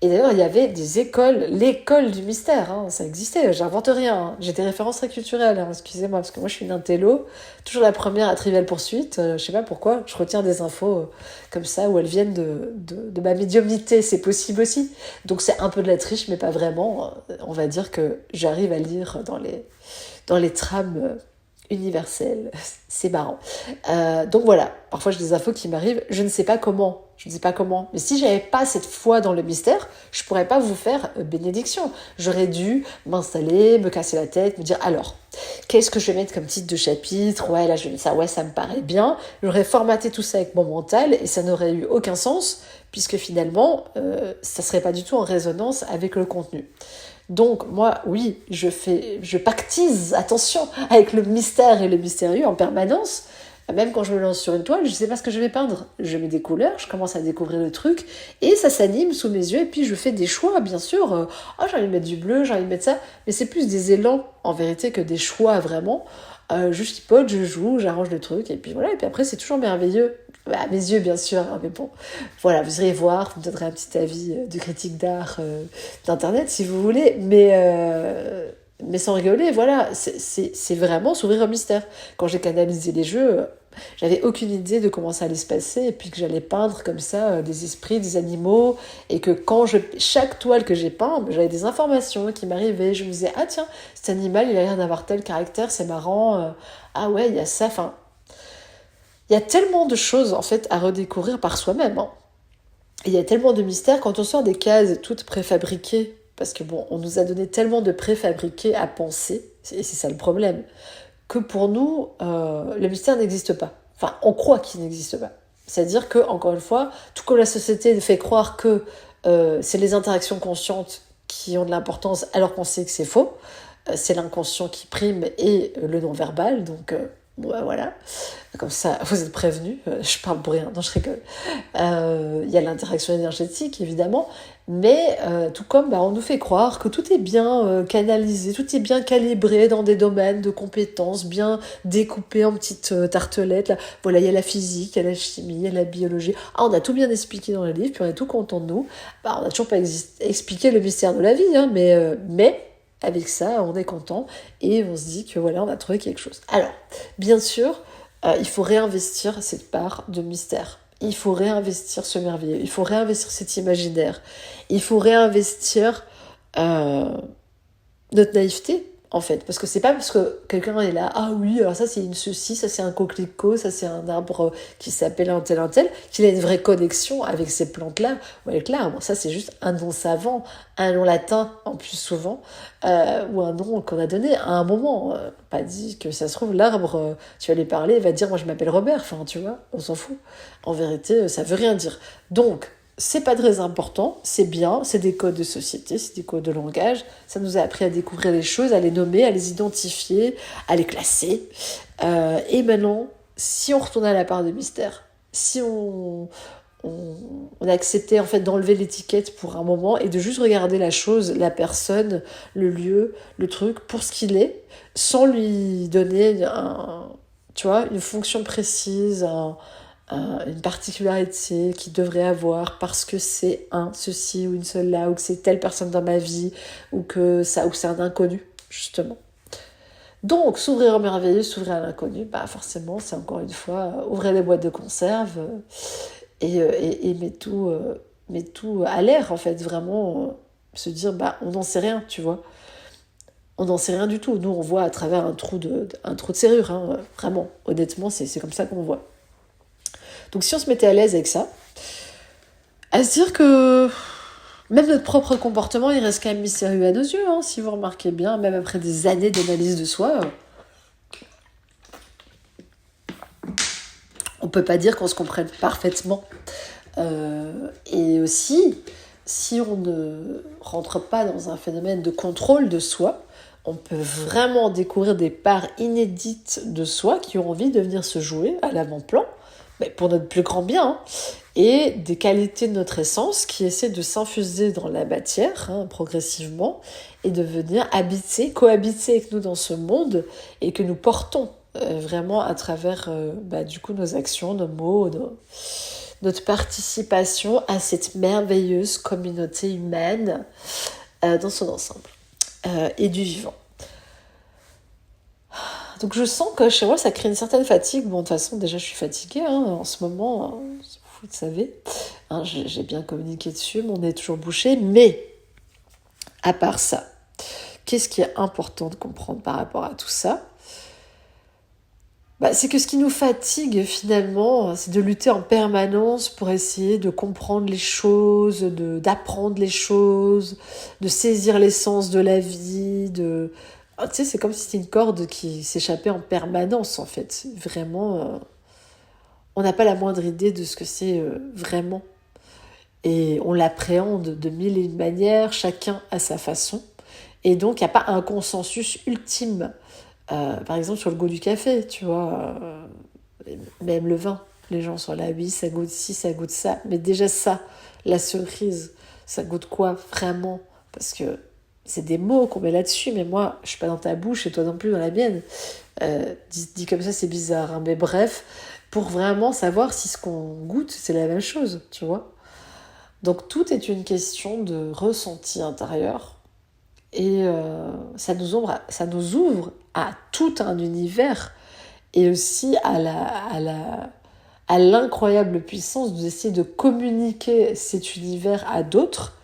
Et d'ailleurs, il y avait des écoles, l'école du mystère, hein, ça existait, j'invente rien. Hein. J'ai des références très culturelles, hein, excusez-moi, parce que moi je suis une intello, toujours la première à Trivial Poursuite, je sais pas pourquoi, je retiens des infos comme ça, où elles viennent de ma médiumnité, c'est possible aussi. Donc c'est un peu de la triche, mais pas vraiment. On va dire que j'arrive à lire dans les trames universelles, c'est marrant. Donc voilà, parfois j'ai des infos qui m'arrivent, je ne sais pas comment. Je ne sais pas comment. Mais si j'avais pas cette foi dans le mystère, je pourrais pas vous faire bénédiction. J'aurais dû m'installer, me casser la tête, me dire alors, qu'est-ce que je vais mettre comme titre de chapitre? Ouais, là je vais mettre ça, ouais, ça me paraît bien. J'aurais formaté tout ça avec mon mental et ça n'aurait eu aucun sens, puisque finalement, ça serait pas du tout en résonance avec le contenu. Donc moi, oui, je pactise, attention, avec le mystère et le mystérieux en permanence. Même quand je me lance sur une toile, je sais pas ce que je vais peindre. Je mets des couleurs, je commence à découvrir le truc, et ça s'anime sous mes yeux, et puis je fais des choix, bien sûr. J'ai envie de mettre du bleu, j'ai envie de mettre ça, mais c'est plus des élans, en vérité, que des choix, vraiment. Je chipote, je joue, j'arrange le truc, et puis voilà, et puis après, c'est toujours merveilleux. À mes yeux, bien sûr, hein, mais bon. Voilà, vous irez voir, vous me donnerez un petit avis de critique d'art d'internet, si vous voulez, mais sans rigoler, voilà, c'est vraiment s'ouvrir au mystère. Quand j'ai canalisé les jeux, j'avais aucune idée de comment ça allait se passer, et puis que j'allais peindre comme ça des esprits, des animaux, et que chaque toile que j'ai peint, j'avais des informations qui m'arrivaient, je me disais, ah tiens, cet animal, il a l'air d'avoir tel caractère, c'est marrant, ah ouais, il y a ça, enfin, il y a tellement de choses, en fait, à redécouvrir par soi-même, hein. Il y a tellement de mystères quand on sort des cases toutes préfabriquées, parce que bon, on nous a donné tellement de préfabriqués à penser, et c'est ça le problème, que pour nous, le mystère n'existe pas. Enfin, on croit qu'il n'existe pas. C'est-à-dire que, encore une fois, tout comme la société fait croire que c'est les interactions conscientes qui ont de l'importance alors qu'on sait que c'est faux, c'est l'inconscient qui prime et le non-verbal, donc voilà. Comme ça, vous êtes prévenus, je parle pour rien, non, je rigole. Il y a l'interaction énergétique, évidemment, mais tout comme on nous fait croire que tout est bien canalisé, tout est bien calibré dans des domaines de compétences, bien découpé en petites tartelettes. Là. Voilà, il y a la physique, il y a la chimie, il y a la biologie. Ah, on a tout bien expliqué dans les livres, puis on est tout content de nous. On n'a toujours pas expliqué le mystère de la vie, hein, mais avec ça, on est content et on se dit que voilà, on a trouvé quelque chose. Alors, bien sûr, il faut réinvestir cette part de mystère. Il faut réinvestir ce merveilleux. Il faut réinvestir cet imaginaire. Il faut réinvestir notre naïveté, en fait. Parce que c'est pas parce que quelqu'un est là, ah oui, alors ça c'est une ceci, ça c'est un coquelicot, ça c'est un arbre qui s'appelle un tel, qu'il a une vraie connexion avec ces plantes-là ou avec l'arbre. Ça c'est juste un nom savant, un nom latin en plus souvent, ou un nom qu'on a donné à un moment. Pas dit que ça se trouve, l'arbre, tu vas lui parler, il va te dire, moi je m'appelle Robert, enfin tu vois, on s'en fout. En vérité, ça veut rien dire. Donc, c'est pas très important, c'est bien, c'est des codes de société, c'est des codes de langage, ça nous a appris à découvrir les choses, à les nommer, à les identifier, à les classer. Et maintenant, si on retourne à la part de mystère, si on acceptait en fait d'enlever l'étiquette pour un moment et de juste regarder la chose, la personne, le lieu, le truc pour ce qu'il est, sans lui donner tu vois, une fonction précise, une particularité qu'il devrait avoir parce que c'est un ceci ou une cela ou que c'est telle personne dans ma vie ou que c'est un inconnu justement. Donc s'ouvrir au merveilleux, s'ouvrir à l'inconnu, bah forcément c'est encore une fois ouvrir les boîtes de conserve et met tout à l'air en fait, vraiment se dire bah on n'en sait rien, tu vois. On n'en sait rien du tout. Nous on voit à travers un trou de serrure, hein, vraiment, honnêtement c'est comme ça qu'on voit. Donc si on se mettait à l'aise avec ça, à se dire que même notre propre comportement, il reste quand même mystérieux à nos yeux, hein, si vous remarquez bien, même après des années d'analyse de soi, on peut pas dire qu'on se comprenne parfaitement. Et aussi, si on ne rentre pas dans un phénomène de contrôle de soi, on peut vraiment découvrir des parts inédites de soi qui ont envie de venir se jouer à l'avant-plan, mais pour notre plus grand bien, hein, et des qualités de notre essence qui essaient de s'infuser dans la matière, hein, progressivement, et de venir cohabiter avec nous dans ce monde, et que nous portons vraiment à travers du coup nos actions, nos mots, notre participation à cette merveilleuse communauté humaine dans son ensemble et du vivant. Donc je sens que chez moi ça crée une certaine fatigue. Bon, de toute façon déjà je suis fatiguée en ce moment, vous le savez. Hein, j'ai bien communiqué dessus, mon nez est toujours bouché. Mais à part ça, qu'est-ce qui est important de comprendre par rapport à tout ça ? C'est que ce qui nous fatigue finalement, c'est de lutter en permanence pour essayer de comprendre les choses, d'apprendre les choses, de saisir l'essence de la vie, tu sais, c'est comme si c'était une corde qui s'échappait en permanence en fait. Vraiment, on n'a pas la moindre idée de ce que c'est vraiment. Et on l'appréhende de mille et une manières, chacun à sa façon. Et donc, il n'y a pas un consensus ultime. Par exemple, sur le goût du café, tu vois, même le vin, les gens sont là, oui, ça goûte ci, ça goûte ça. Mais déjà ça, la cerise, ça goûte quoi vraiment ? Parce que c'est des mots qu'on met là-dessus, mais moi, je suis pas dans ta bouche et toi non plus dans la mienne. Dit comme ça, c'est bizarre, hein, mais bref, pour vraiment savoir si ce qu'on goûte, c'est la même chose, tu vois. Donc tout est une question de ressenti intérieur. Et ça nous ouvre à tout un univers et aussi à l'incroyable puissance d'essayer de communiquer cet univers à d'autres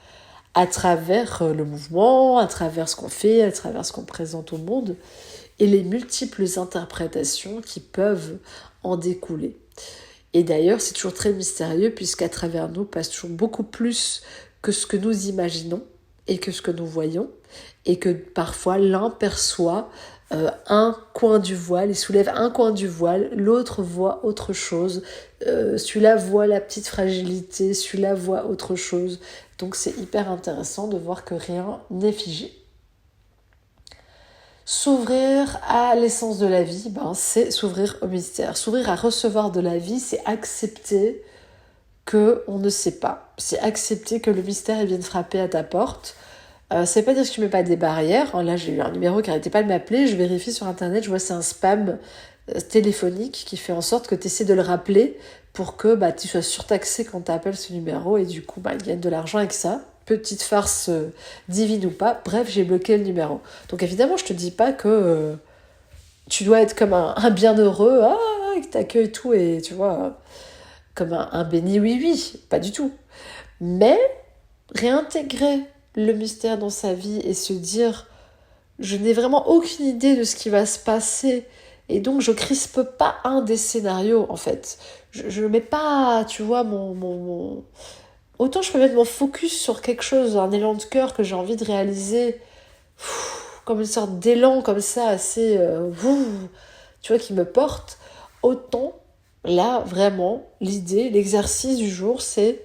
à travers le mouvement, à travers ce qu'on fait, à travers ce qu'on présente au monde et les multiples interprétations qui peuvent en découler. Et d'ailleurs, c'est toujours très mystérieux puisqu'à travers nous passe toujours beaucoup plus que ce que nous imaginons et que ce que nous voyons, et que parfois l'un perçoit un coin du voile, il soulève un coin du voile, l'autre voit autre chose, celui-là voit la petite fragilité, celui-là voit autre chose. Donc c'est hyper intéressant de voir que rien n'est figé. S'ouvrir à l'essence de la vie, c'est s'ouvrir au mystère. S'ouvrir à recevoir de la vie, c'est accepter qu'on ne sait pas. C'est accepter que le mystère vienne frapper à ta porte. Ça veut pas dire que tu mets pas des barrières. Là, j'ai eu un numéro qui arrêtait pas de m'appeler. Je vérifie sur Internet, je vois c'est un spam téléphonique qui fait en sorte que tu essaies de le rappeler pour que tu sois surtaxé quand tu appelles ce numéro et du coup, ils gagnent de l'argent avec ça. Petite farce divine ou pas. Bref, j'ai bloqué le numéro. Donc évidemment, je te dis pas que tu dois être comme un bienheureux qui t'accueille tout et tu vois, comme un béni oui, pas du tout. Mais réintégrer le mystère dans sa vie et se dire Je n'ai vraiment aucune idée de ce qui va se passer. Et donc, je crispe pas un des scénarios, en fait. Je mets pas, tu vois, Autant je peux mettre mon focus sur quelque chose, un élan de cœur que j'ai envie de réaliser, comme une sorte d'élan comme ça, assez... tu vois, qui me porte. Autant, là, vraiment, l'idée, l'exercice du jour, c'est...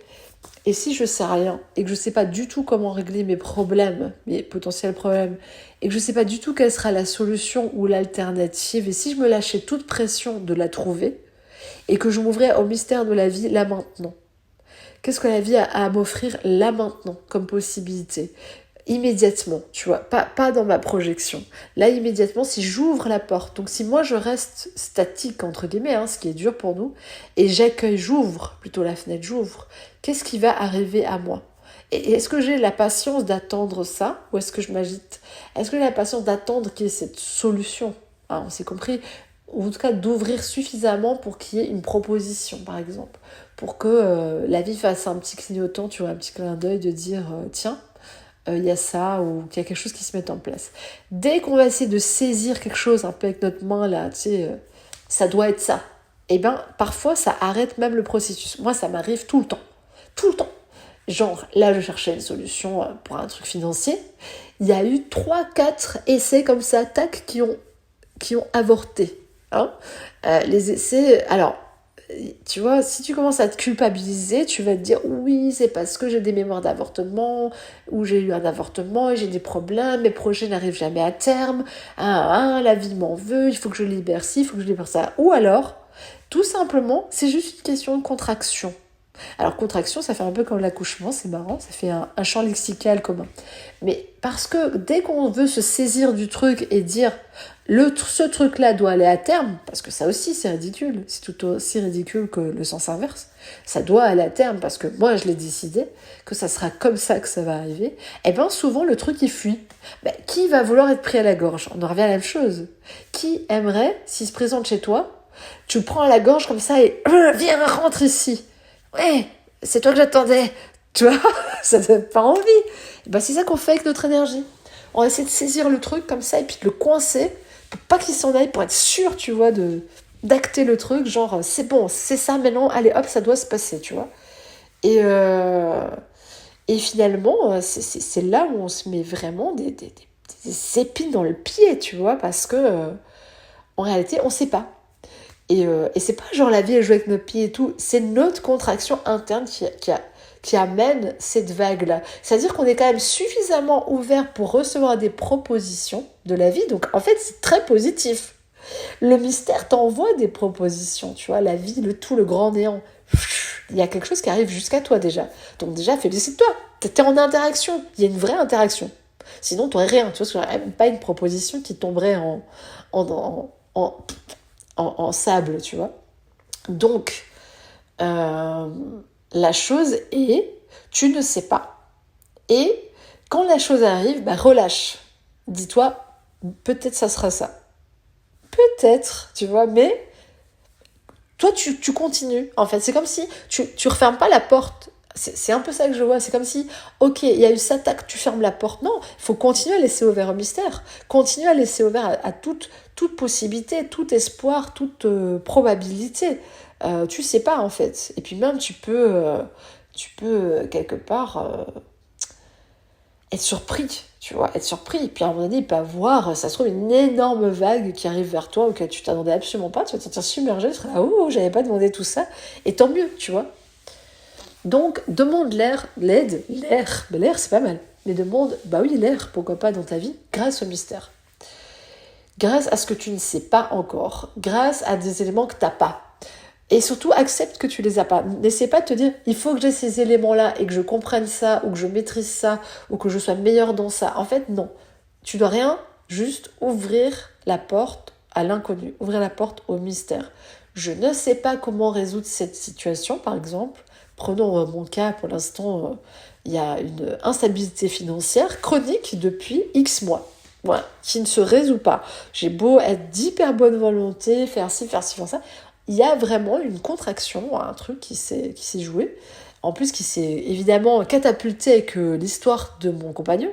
Et si je sais rien, et que je sais pas du tout comment régler mes problèmes, mes potentiels problèmes, et que je sais pas du tout quelle sera la solution ou l'alternative, et si je me lâchais toute pression de la trouver, et que je m'ouvrais au mystère de la vie là maintenant, qu'est-ce que la vie a à m'offrir là maintenant comme possibilité? Immédiatement, tu vois, pas dans ma projection. Là, immédiatement, si j'ouvre la porte, donc si moi je reste statique, entre guillemets, ce qui est dur pour nous, et j'accueille, j'ouvre, plutôt la fenêtre, j'ouvre, qu'est-ce qui va arriver à moi? Et est-ce que j'ai la patience d'attendre ça, ou est-ce que je m'agite? Est-ce que j'ai la patience d'attendre qu'il y ait cette solution? On s'est compris, ou en tout cas d'ouvrir suffisamment pour qu'il y ait une proposition, par exemple, pour que la vie fasse un petit clignotant, tu vois, un petit clin d'œil de dire, tiens, il y a ça, ou qu'il y a quelque chose qui se met en place. Dès qu'on va essayer de saisir quelque chose un peu avec notre main, là, tu sais, ça doit être ça. Et bien, parfois, ça arrête même le processus. Moi, ça m'arrive tout le temps. Tout le temps. Genre, là, je cherchais une solution pour un truc financier. Il y a eu 3-4 essais comme ça, tac, qui ont avorté. Les essais... Alors, tu vois, si tu commences à te culpabiliser, tu vas te dire oui, c'est parce que j'ai des mémoires d'avortement, ou j'ai eu un avortement et j'ai des problèmes, mes projets n'arrivent jamais à terme, la vie m'en veut, il faut que je libère ci, il faut que je libère ça. Ou alors, tout simplement, c'est juste une question de contraction. Alors, contraction, ça fait un peu comme l'accouchement, c'est marrant, ça fait un champ lexical commun. Mais parce que dès qu'on veut se saisir du truc et dire ce truc-là doit aller à terme, parce que ça aussi c'est ridicule, c'est tout aussi ridicule que le sens inverse, ça doit aller à terme parce que moi je l'ai décidé, que ça sera comme ça que ça va arriver, et bien souvent le truc il fuit. Qui va vouloir être pris à la gorge? On en revient à la même chose. Qui aimerait, s'il se présente chez toi, tu le prends à la gorge comme ça et viens, rentre ici. Ouais, c'est toi que j'attendais. Tu vois, ça donne pas envie. Et c'est ça qu'on fait avec notre énergie. On va essayer de saisir le truc comme ça et puis de le coincer pour pas qu'il s'en aille, pour être sûr, tu vois, d'acter le truc. Genre, c'est bon, c'est ça maintenant, allez hop, ça doit se passer, tu vois. Et finalement, c'est là où on se met vraiment des épines dans le pied, tu vois, parce que en réalité, on sait pas. Et c'est pas genre la vie elle joue avec nos pieds et tout, c'est notre contraction interne qui amène cette vague-là. C'est-à-dire qu'on est quand même suffisamment ouvert pour recevoir des propositions de la vie, donc en fait c'est très positif. Le mystère t'envoie des propositions, tu vois, la vie, le tout, le grand néant. Il y a quelque chose qui arrive jusqu'à toi déjà. Donc déjà, félicite-toi, t'es en interaction, il y a une vraie interaction. Sinon, t'aurais rien, tu vois, parce qu'il n'y aurait même pas une proposition qui tomberait en sable, tu vois. Donc, la chose est, tu ne sais pas. Et quand la chose arrive, relâche. Dis-toi, peut-être ça sera ça. Peut-être, tu vois, mais toi, tu continues. En fait, c'est comme si tu refermes pas la porte. C'est un peu ça que je vois. C'est comme si, ok, il y a eu ça, tac, tu fermes la porte. Non, il faut continuer à laisser ouvert un mystère. Continuer à laisser ouvert à toute possibilité, tout espoir, toute probabilité. Tu sais pas, en fait. Et puis même, tu peux quelque part être surpris, tu vois, être surpris. Et puis à un moment donné, il peut avoir, ça se trouve, une énorme vague qui arrive vers toi auquel tu t'attendais absolument pas. Tu vas te sentir submergé, tu seras là, oh, j'avais pas demandé tout ça. Et tant mieux, tu vois. Donc, demande l'air c'est pas mal. Mais demande, l'air, pourquoi pas dans ta vie, grâce au mystère. Grâce à ce que tu ne sais pas encore. Grâce à des éléments que t'as pas. Et surtout, accepte que tu les as pas. N'essaie pas de te dire, il faut que j'ai ces éléments-là et que je comprenne ça, ou que je maîtrise ça, ou que je sois meilleur dans ça. En fait, non. Tu dois rien, juste ouvrir la porte à l'inconnu, ouvrir la porte au mystère. Je ne sais pas comment résoudre cette situation, par exemple. Prenons mon cas, pour l'instant, il y a une instabilité financière chronique depuis X mois. Voilà, qui ne se résout pas. J'ai beau être d'hyper bonne volonté, faire ci, faire ça. Il y a vraiment une contraction, un truc qui s'est joué. En plus, qui s'est évidemment catapulté avec l'histoire de mon compagnon.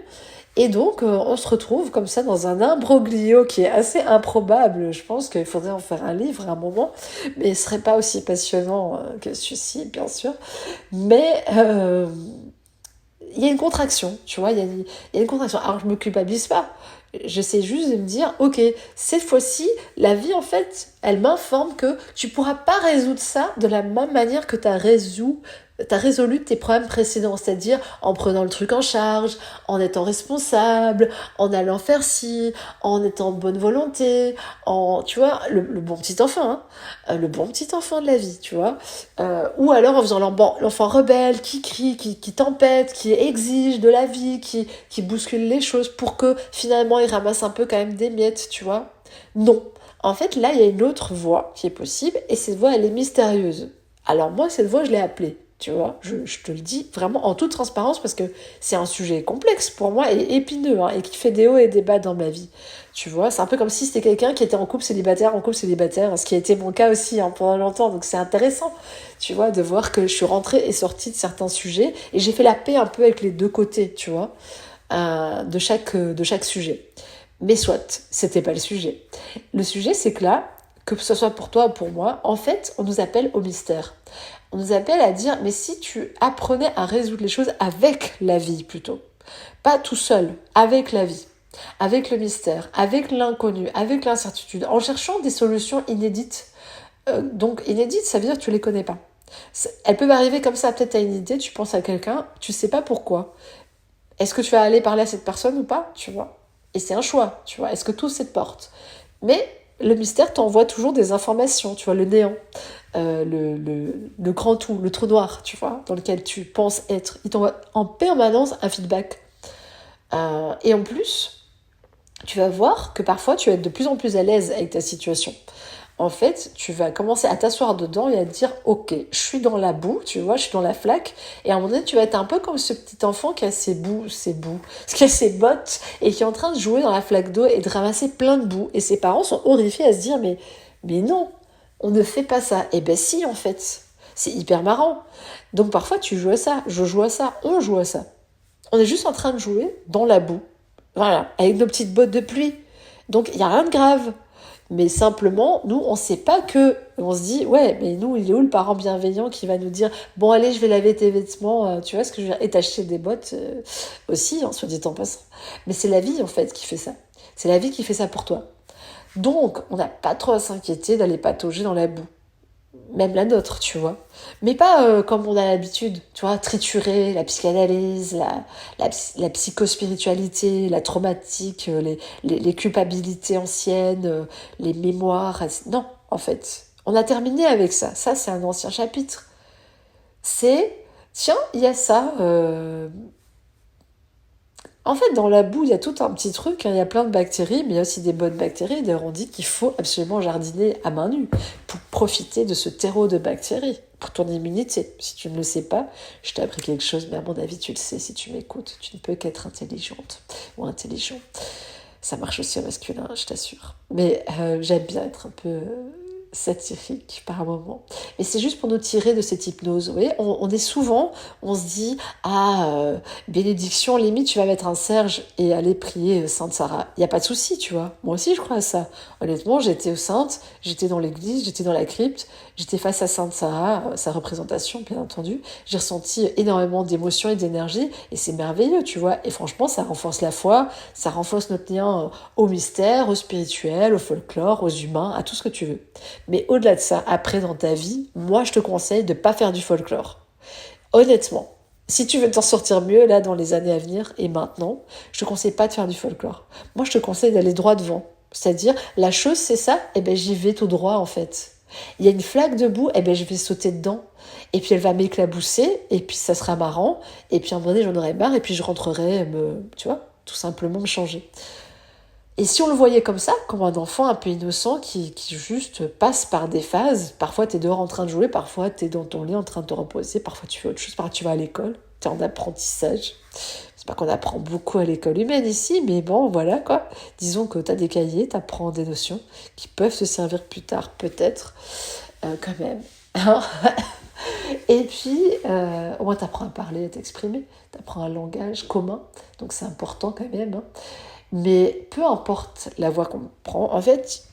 Et donc, on se retrouve comme ça dans un imbroglio qui est assez improbable. Je pense qu'il faudrait en faire un livre à un moment, mais ce serait pas aussi passionnant que celui-ci, bien sûr. Mais il y a une contraction, tu vois, il y a une contraction. Alors, je me culpabilise pas. J'essaie juste de me dire, ok, cette fois-ci, la vie, en fait, elle m'informe que tu pourras pas résoudre ça de la même manière que t'as résolu tes problèmes précédents, c'est-à-dire en prenant le truc en charge, en étant responsable, en allant faire ci, en étant de bonne volonté, tu vois, le bon petit enfant, hein, le bon petit enfant de la vie, tu vois, ou alors en faisant l'enfant rebelle qui crie, qui tempête, qui exige de la vie, qui bouscule les choses pour que finalement il ramasse un peu quand même des miettes, tu vois. Non. En fait, là, il y a une autre voie qui est possible et cette voie, elle est mystérieuse. Alors moi, cette voie, je l'ai appelée. Tu vois, je te le dis vraiment en toute transparence parce que c'est un sujet complexe pour moi et épineux, hein, et qui fait des hauts et des bas dans ma vie. Tu vois, c'est un peu comme si c'était quelqu'un qui était en couple célibataire, ce qui a été mon cas aussi, hein, pendant longtemps. Donc c'est intéressant, tu vois, de voir que je suis rentrée et sortie de certains sujets et j'ai fait la paix un peu avec les deux côtés, tu vois, de chaque sujet. Mais soit, c'était pas le sujet. Le sujet, c'est que là, que ce soit pour toi ou pour moi, en fait, on nous appelle au mystère. On nous appelle à dire, mais si tu apprenais à résoudre les choses avec la vie plutôt, pas tout seul, avec la vie, avec le mystère, avec l'inconnu, avec l'incertitude, en cherchant des solutions inédites. Donc inédites, ça veut dire que tu les connais pas. Elles peuvent arriver comme ça, peut-être à une idée, tu penses à quelqu'un, tu sais pas pourquoi. Est-ce que tu vas aller parler à cette personne ou pas, tu vois? Et c'est un choix, tu vois. Est-ce que tout ouvres cette porte? Mais le mystère t'envoie toujours des informations, tu vois, le néant, le grand tout, le trou noir, tu vois, dans lequel tu penses être. Il t'envoie en permanence un feedback. Et en plus, tu vas voir que parfois tu vas être de plus en plus à l'aise avec ta situation. En fait, tu vas commencer à t'asseoir dedans et à te dire, ok, je suis dans la boue, tu vois, je suis dans la flaque, et à un moment donné, tu vas être un peu comme ce petit enfant qui a qui a ses bottes, et qui est en train de jouer dans la flaque d'eau et de ramasser plein de boue. Et ses parents sont horrifiés à se dire, mais non, on ne fait pas ça. Eh ben si, en fait, c'est hyper marrant. Donc parfois, tu joues à ça, je joue à ça, on joue à ça. On est juste en train de jouer dans la boue, voilà, avec nos petites bottes de pluie. Donc il n'y a rien de grave. Mais simplement, nous, on sait pas que... On se dit, ouais, mais nous, il est où le parent bienveillant qui va nous dire, bon, allez, je vais laver tes vêtements, tu vois ce que je veux dire, et t'acheter des bottes aussi, hein, soit dit en passant. Mais c'est la vie, en fait, qui fait ça. C'est la vie qui fait ça pour toi. Donc, on n'a pas trop à s'inquiéter d'aller patauger dans la boue. Même la nôtre, tu vois. Mais pas comme on a l'habitude, tu vois, triturer la psychanalyse, la psychospiritualité, la traumatique, les culpabilités anciennes, les mémoires. Non, en fait, on a terminé avec ça. Ça, c'est un ancien chapitre. C'est, tiens, il y a ça. En fait, dans la boue, il y a tout un petit truc, hein, il y a plein de bactéries, mais il y a aussi des bonnes bactéries. D'ailleurs, on dit qu'il faut absolument jardiner à main nue pour profiter de ce terreau de bactéries, pour ton immunité. Si tu ne le sais pas, je t'ai appris quelque chose, mais à mon avis, tu le sais si tu m'écoutes. Tu ne peux qu'être intelligente ou intelligent. Ça marche aussi au masculin, je t'assure. Mais j'aime bien être un peu satirique par moment. Mais c'est juste pour nous tirer de cette hypnose. Vous voyez, on est souvent, on se dit, bénédiction, limite, tu vas mettre un Serge et aller prier Sainte Sarah. Il n'y a pas de souci, tu vois. Moi aussi, je crois à ça. Honnêtement, j'étais sainte, j'étais dans l'église, j'étais dans la crypte, j'étais face à Sainte Sarah, sa représentation, bien entendu. J'ai ressenti énormément d'émotions et d'énergie, et c'est merveilleux, tu vois. Et franchement, ça renforce la foi, ça renforce notre lien au mystère, au spirituel, au folklore, aux humains, à tout ce que tu veux. Mais au-delà de ça, après dans ta vie, moi je te conseille de pas faire du folklore. Honnêtement, si tu veux t'en sortir mieux là dans les années à venir et maintenant, je te conseille pas de faire du folklore. Moi je te conseille d'aller droit devant. C'est-à-dire, la chose c'est ça, et ben j'y vais tout droit en fait. Il y a une flaque de boue, et ben je vais sauter dedans. Et puis elle va m'éclabousser, et puis ça sera marrant, et puis à un moment donné j'en aurai marre, et puis je rentrerai tu vois, tout simplement me changer. Et si on le voyait comme ça, comme un enfant un peu innocent qui juste passe par des phases, parfois t'es dehors en train de jouer, parfois t'es dans ton lit en train de te reposer, parfois tu fais autre chose, parfois tu vas à l'école, t'es en apprentissage. C'est pas qu'on apprend beaucoup à l'école humaine ici, mais bon, voilà quoi. Disons que t'as des cahiers, t'apprends des notions qui peuvent te servir plus tard, peut-être, quand même. Et puis, au moins, tu apprends à parler, à t'exprimer. Tu apprends un langage commun. Donc, c'est important quand même. Hein. Mais peu importe la voie qu'on prend, en fait,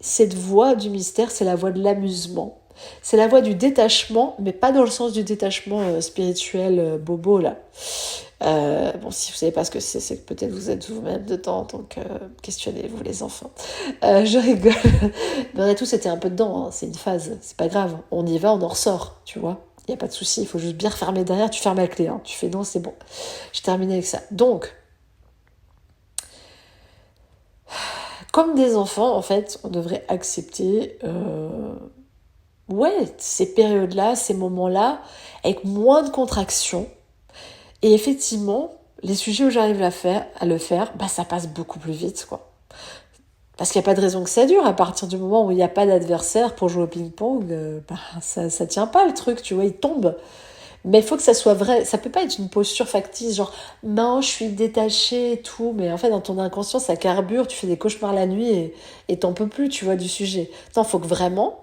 cette voie du mystère, c'est la voie de l'amusement. C'est la voie du détachement, mais pas dans le sens du détachement spirituel bobo, là. Bon, si vous savez pas ce que c'est que peut-être vous êtes vous-même dedans, donc questionnez-vous les enfants. Je rigole. Mais on a tous été un peu dedans, hein. C'est une phase, c'est pas grave. On y va, on en ressort, tu vois. Il n'y a pas de souci, il faut juste bien refermer derrière, tu fermes la clé, hein. Tu fais non, c'est bon. J'ai terminé avec ça. Donc, comme des enfants, en fait, on devrait accepter ces périodes-là, ces moments-là, avec moins de contraction. Et effectivement, les sujets où j'arrive à le faire, bah ça passe beaucoup plus vite, quoi. Parce qu'il n'y a pas de raison que ça dure. À partir du moment où il n'y a pas d'adversaire pour jouer au ping-pong, ça tient pas le truc, tu vois, il tombe. Mais il faut que ça soit vrai. Ça peut pas être une posture factice, genre non, je suis détachée et tout. Mais en fait, dans ton inconscient, ça carbure, tu fais des cauchemars la nuit et t'en peux plus, tu vois, du sujet. Non, faut que vraiment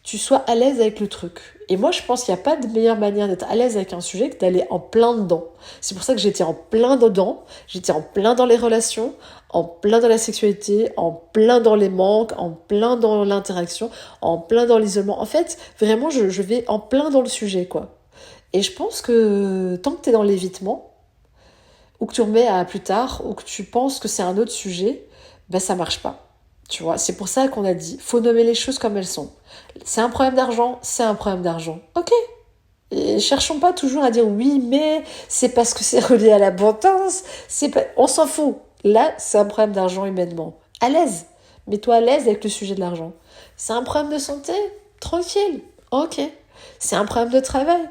tu sois à l'aise avec le truc. Et moi, je pense qu'il n'y a pas de meilleure manière d'être à l'aise avec un sujet que d'aller en plein dedans. C'est pour ça que j'étais en plein dedans, j'étais en plein dans les relations, en plein dans la sexualité, en plein dans les manques, en plein dans l'interaction, en plein dans l'isolement. En fait, vraiment, je vais en plein dans le sujet, quoi. Et je pense que tant que tu es dans l'évitement, ou que tu remets à plus tard, ou que tu penses que c'est un autre sujet, ben ça marche pas. Tu vois, c'est pour ça qu'on a dit, faut nommer les choses comme elles sont. C'est un problème d'argent, c'est un problème d'argent. Ok. Et cherchons pas toujours à dire oui, mais c'est parce que c'est relié à l'abondance. On s'en fout. Là, c'est un problème d'argent humainement. À l'aise. Mets-toi à l'aise avec le sujet de l'argent. C'est un problème de santé. Tranquille. Ok. C'est un problème de travail.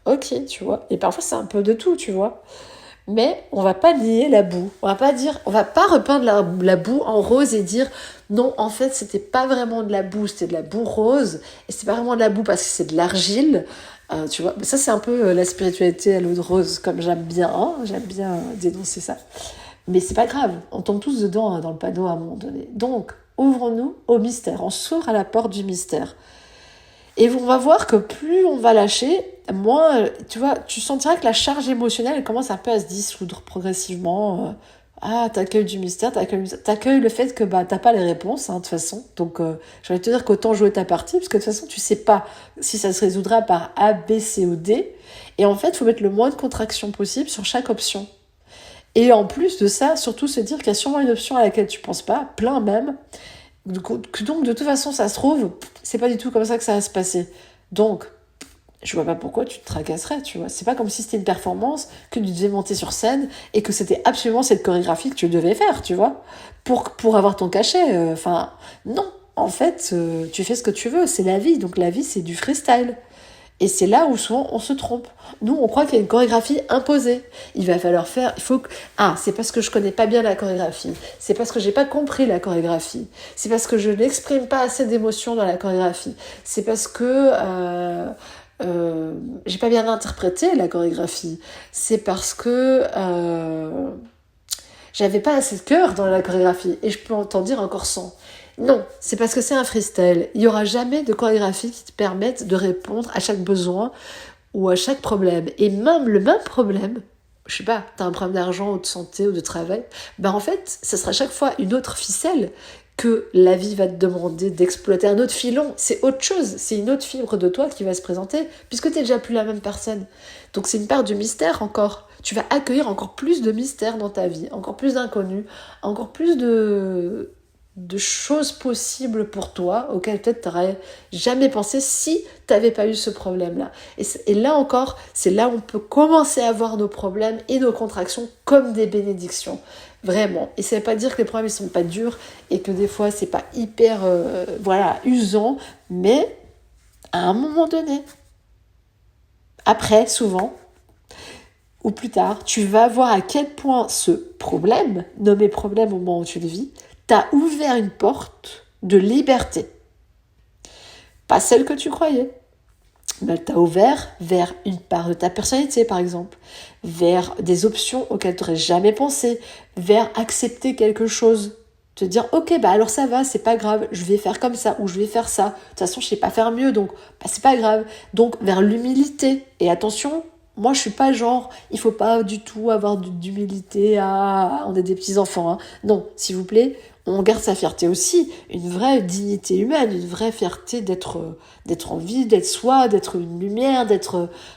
Ok, tu vois. Et parfois, c'est un peu de tout, tu vois. Mais on va pas nier la boue. On va pas repeindre la boue en rose et dire non, en fait, c'était pas vraiment de la boue, c'était de la boue rose. Et c'est pas vraiment de la boue parce que c'est de l'argile. Tu vois, ça c'est un peu la spiritualité à l'eau de rose, comme j'aime bien. Hein, j'aime bien dénoncer ça. Mais c'est pas grave, on tombe tous dedans hein, dans le panneau à un moment donné. Donc, ouvrons-nous au mystère. On s'ouvre à la porte du mystère. Et on va voir que plus on va lâcher, moins, tu vois, tu sentiras que la charge émotionnelle elle commence un peu à se dissoudre progressivement. T'accueilles du mystère, t'accueilles le fait que t'as pas les réponses, hein, de toute façon. Donc, j'ai envie de te dire qu'autant jouer ta partie, parce que de toute façon, tu sais pas si ça se résoudra par A, B, C ou D. Et en fait, il faut mettre le moins de contraction possible sur chaque option. Et en plus de ça, surtout se dire qu'il y a sûrement une option à laquelle tu penses pas, plein même. Donc, de toute façon, ça se trouve, c'est pas du tout comme ça que ça va se passer. Donc, je vois pas pourquoi tu te tracasserais, tu vois. C'est pas comme si c'était une performance, que tu devais monter sur scène et que c'était absolument cette chorégraphie que tu devais faire, tu vois, pour avoir ton cachet. Enfin, non. En fait, tu fais ce que tu veux, c'est la vie. Donc la vie, c'est du freestyle. Et c'est là où souvent on se trompe. Nous, on croit qu'il y a une chorégraphie imposée. Il va falloir faire, c'est parce que je connais pas bien la chorégraphie. C'est parce que j'ai pas compris la chorégraphie. C'est parce que je n'exprime pas assez d'émotions dans la chorégraphie. C'est parce que j'ai pas bien interprété la chorégraphie. C'est parce que j'avais pas assez de cœur dans la chorégraphie. Et je peux t'en dire encore 100. Non, c'est parce que c'est un freestyle. Il n'y aura jamais de chorégraphie qui te permette de répondre à chaque besoin ou à chaque problème. Et même le même problème, je sais pas, t'as un problème d'argent ou de santé ou de travail, en fait, ça sera chaque fois une autre ficelle que la vie va te demander d'exploiter, un autre filon. C'est autre chose, c'est une autre fibre de toi qui va se présenter, puisque t'es déjà plus la même personne. Donc c'est une part du mystère encore. Tu vas accueillir encore plus de mystère dans ta vie, encore plus d'inconnus, encore plus de choses possibles pour toi auxquelles peut-être tu n'aurais jamais pensé si tu n'avais pas eu ce problème-là. Et là encore, c'est là où on peut commencer à voir nos problèmes et nos contractions comme des bénédictions. Vraiment. Et ça ne veut pas dire que les problèmes ne sont pas durs et que des fois, c'est pas hyper usant, mais à un moment donné, après, souvent, ou plus tard, tu vas voir à quel point ce problème, nommé problème au moment où tu le vis, t'a ouvert une porte de liberté. Pas celle que tu croyais, mais elle t'a ouvert vers une part de ta personnalité, par exemple, vers des options auxquelles tu n'aurais jamais pensé, vers accepter quelque chose, te dire ok bah alors ça va, c'est pas grave, je vais faire comme ça ou je vais faire ça, de toute façon je sais pas faire mieux donc bah, c'est pas grave. Donc vers l'humilité. Et attention, moi je suis pas genre il faut pas du tout avoir d'humilité, on est des petits enfants, hein. Non, s'il vous plaît, on garde sa fierté aussi, une vraie dignité humaine, une vraie fierté d'être en vie, d'être soi, d'être une lumière,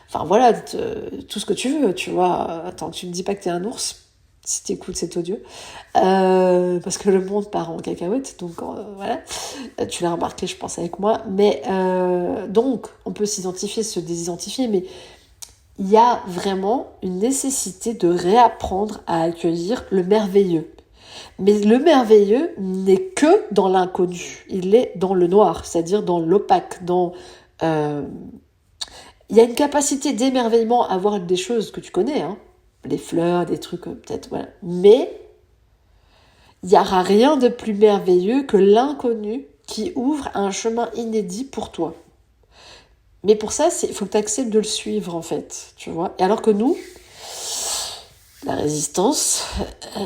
enfin voilà, d'être tout ce que tu veux, tu vois. Attends, tu me dis pas que t'es un ours si t'écoutes cet audio, parce que le monde part en cacahuète, donc voilà, tu l'as remarqué je pense avec moi, mais donc on peut s'identifier, se désidentifier, mais il y a vraiment une nécessité de réapprendre à accueillir le merveilleux. Mais le merveilleux n'est que dans l'inconnu, il est dans le noir, c'est-à-dire dans l'opaque, il y a une capacité d'émerveillement à voir des choses que tu connais, hein, les fleurs, des trucs peut-être, voilà. Mais il n'y aura rien de plus merveilleux que l'inconnu qui ouvre un chemin inédit pour toi. Mais pour ça, il faut que tu acceptes de le suivre, en fait, tu vois. Et alors que nous, la résistance,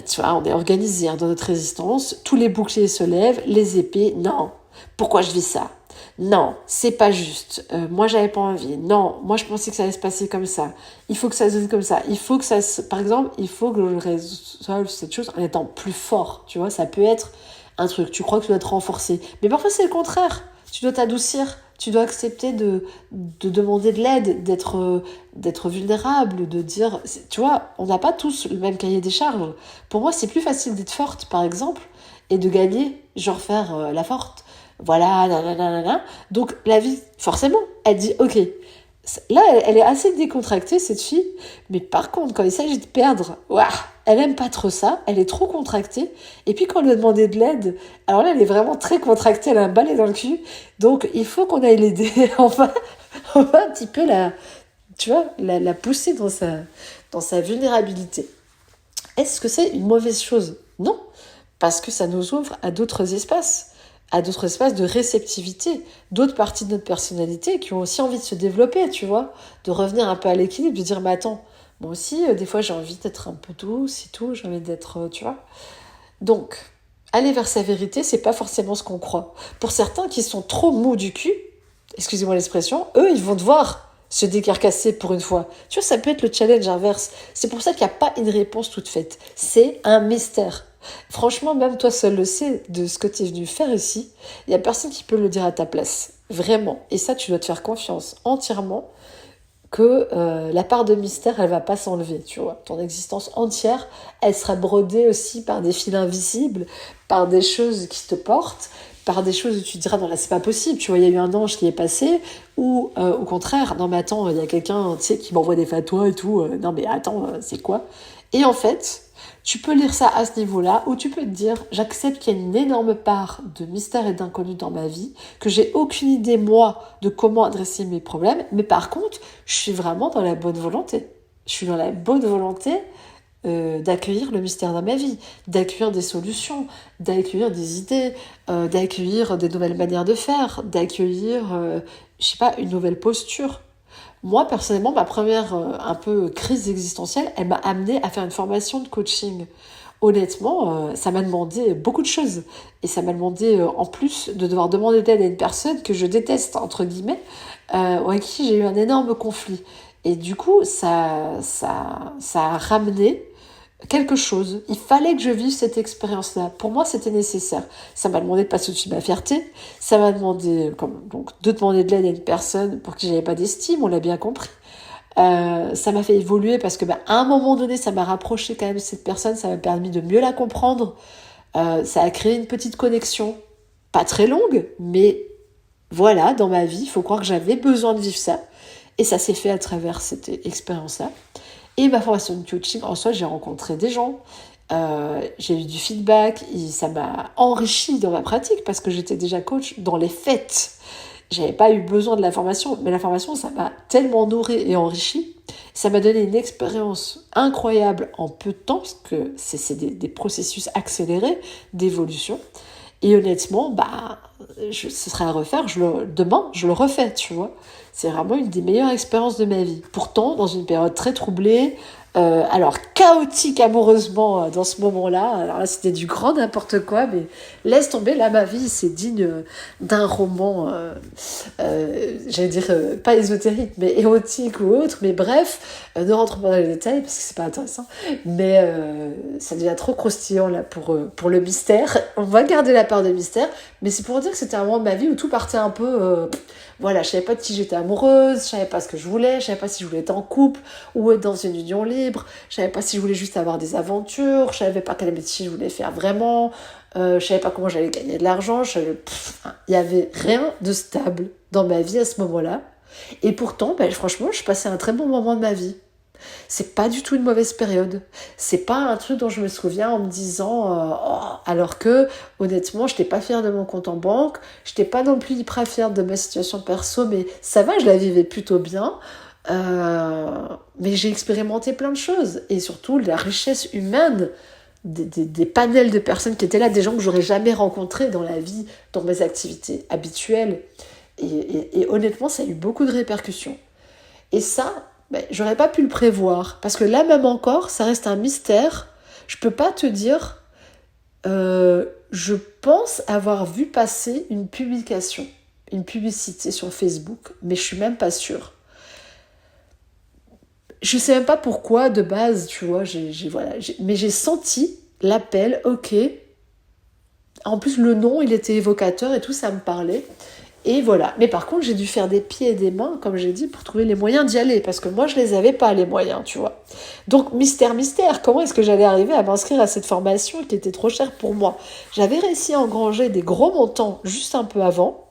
tu vois, on est organisé dans notre résistance, tous les boucliers se lèvent, les épées, non, pourquoi je vis ça? Non, c'est pas juste. Moi, j'avais pas envie. Non, moi, je pensais que ça allait se passer comme ça. Il faut que ça se passe comme ça. Il faut que ça par exemple, il faut que je résolve cette chose en étant plus fort. Tu vois, ça peut être un truc. Tu crois que tu dois te renforcer. Mais parfois, c'est le contraire. Tu dois t'adoucir. Tu dois accepter de demander de l'aide, d'être vulnérable, de dire... Tu vois, on n'a pas tous le même cahier des charges. Pour moi, c'est plus facile d'être forte, par exemple, et de gagner, genre faire la forte. Voilà, nanana. Donc la vie, forcément, elle dit ok. Là, elle est assez décontractée, cette fille. Mais par contre, quand il s'agit de perdre, ouah, elle aime pas trop ça. Elle est trop contractée. Et puis quand on lui a demandé de l'aide, alors là, elle est vraiment très contractée. Elle a un balai dans le cul. Donc il faut qu'on aille l'aider. On va un petit peu tu vois, la pousser dans sa vulnérabilité. Est-ce que c'est une mauvaise chose? Non, parce que ça nous ouvre à d'autres espaces de réceptivité, d'autres parties de notre personnalité qui ont aussi envie de se développer, tu vois, de revenir un peu à l'équilibre, de dire, mais attends, moi aussi, des fois, j'ai envie d'être un peu douce et tout, j'ai envie d'être, tu vois. Donc, aller vers sa vérité, c'est pas forcément ce qu'on croit. Pour certains qui sont trop mous du cul, excusez-moi l'expression, eux, ils vont devoir se décarcasser pour une fois. Tu vois, ça peut être le challenge inverse. C'est pour ça qu'il n'y a pas une réponse toute faite. C'est un mystère. Franchement, même toi seul le sais de ce que tu es venu faire ici. Il n'y a personne qui peut le dire à ta place. Vraiment. Et ça, tu dois te faire confiance entièrement que la part de mystère, elle va pas s'enlever, tu vois. Ton existence entière, elle sera brodée aussi par des fils invisibles, par des choses qui te portent, par des choses où tu te diras, non là, c'est pas possible, tu vois, il y a eu un ange qui est passé, ou au contraire, non mais attends, il y a quelqu'un, tu sais, qui m'envoie des fatwas et tout, non mais attends, c'est quoi? Et en fait, tu peux lire ça à ce niveau-là, ou tu peux te dire, j'accepte qu'il y a une énorme part de mystère et d'inconnu dans ma vie, que j'ai aucune idée, moi, de comment adresser mes problèmes, mais par contre, je suis vraiment dans la bonne volonté. Je suis dans la bonne volonté d'accueillir le mystère dans ma vie, d'accueillir des solutions, d'accueillir des idées, d'accueillir des nouvelles manières de faire, d'accueillir, je sais pas, une nouvelle posture. Moi, personnellement, ma première un peu crise existentielle, elle m'a amenée à faire une formation de coaching. Honnêtement, ça m'a demandé beaucoup de choses. Et ça m'a demandé, en plus, de devoir demander d'aide à une personne que je déteste, entre guillemets, avec qui j'ai eu un énorme conflit. Et du coup, ça a ramené quelque chose. Il fallait que je vive cette expérience-là. Pour moi, c'était nécessaire. Ça m'a demandé de passer au-dessus de ma fierté. Ça m'a demandé donc, de demander de l'aide à une personne pour qui j'avais pas d'estime, on l'a bien compris. Ça m'a fait évoluer parce que à un moment donné, ça m'a rapproché quand même de cette personne. Ça m'a permis de mieux la comprendre. Ça a créé une petite connexion. Pas très longue, mais voilà, dans ma vie, il faut croire que j'avais besoin de vivre ça. Et ça s'est fait à travers cette expérience-là. Et ma formation de coaching, en soi, j'ai rencontré des gens, j'ai eu du feedback, et ça m'a enrichi dans ma pratique parce que j'étais déjà coach dans les faits. J'avais pas eu besoin de la formation, mais la formation, ça m'a tellement nourri et enrichi. Ça m'a donné une expérience incroyable en peu de temps, parce que c'est des processus accélérés d'évolution. Et honnêtement, ce serait à refaire. Demain, je le refais, tu vois. C'est vraiment une des meilleures expériences de ma vie. Pourtant, dans une période très troublée, Alors, chaotique amoureusement dans ce moment-là. Alors là, c'était du grand n'importe quoi, mais laisse tomber. Là, ma vie, c'est digne d'un roman, j'allais dire, pas ésotérique, mais érotique ou autre. Mais bref, ne rentrons pas dans les détails parce que c'est pas intéressant. Mais ça devient trop croustillant là pour le mystère. On va garder la part de mystère, mais c'est pour dire que c'était un moment de ma vie où tout partait un peu... voilà, je savais pas de qui j'étais amoureuse, je savais pas ce que je voulais, je savais pas si je voulais être en couple ou être dans une union libre, je savais pas si je voulais juste avoir des aventures, je savais pas quel métier je voulais faire vraiment, je savais pas comment j'allais gagner de l'argent, il y avait rien de stable dans ma vie à ce moment-là. Et pourtant, franchement, je passais un très bon moment de ma vie. C'est pas du tout une mauvaise période. C'est pas un truc dont je me souviens en me disant alors que honnêtement, je n'étais pas fière de mon compte en banque, je n'étais pas non plus hyper fière de ma situation perso, mais ça va, je la vivais plutôt bien. Mais j'ai expérimenté plein de choses et surtout la richesse humaine des panels de personnes qui étaient là, des gens que j'aurais jamais rencontrés dans la vie, dans mes activités habituelles. Et honnêtement, ça a eu beaucoup de répercussions. Et ça, j'aurais pas pu le prévoir. Parce que là, même encore, ça reste un mystère. Je peux pas te dire... je pense avoir vu passer une publication, une publicité sur Facebook, mais je suis même pas sûre. Je sais même pas pourquoi, de base, tu vois, mais j'ai senti l'appel, ok. En plus, le nom, il était évocateur et tout, ça me parlait. Et voilà. Mais par contre, j'ai dû faire des pieds et des mains, comme j'ai dit, pour trouver les moyens d'y aller. Parce que moi, je les avais pas, les moyens, tu vois. Donc, mystère, comment est-ce que j'allais arriver à m'inscrire à cette formation qui était trop chère pour moi? J'avais réussi à engranger des gros montants juste un peu avant,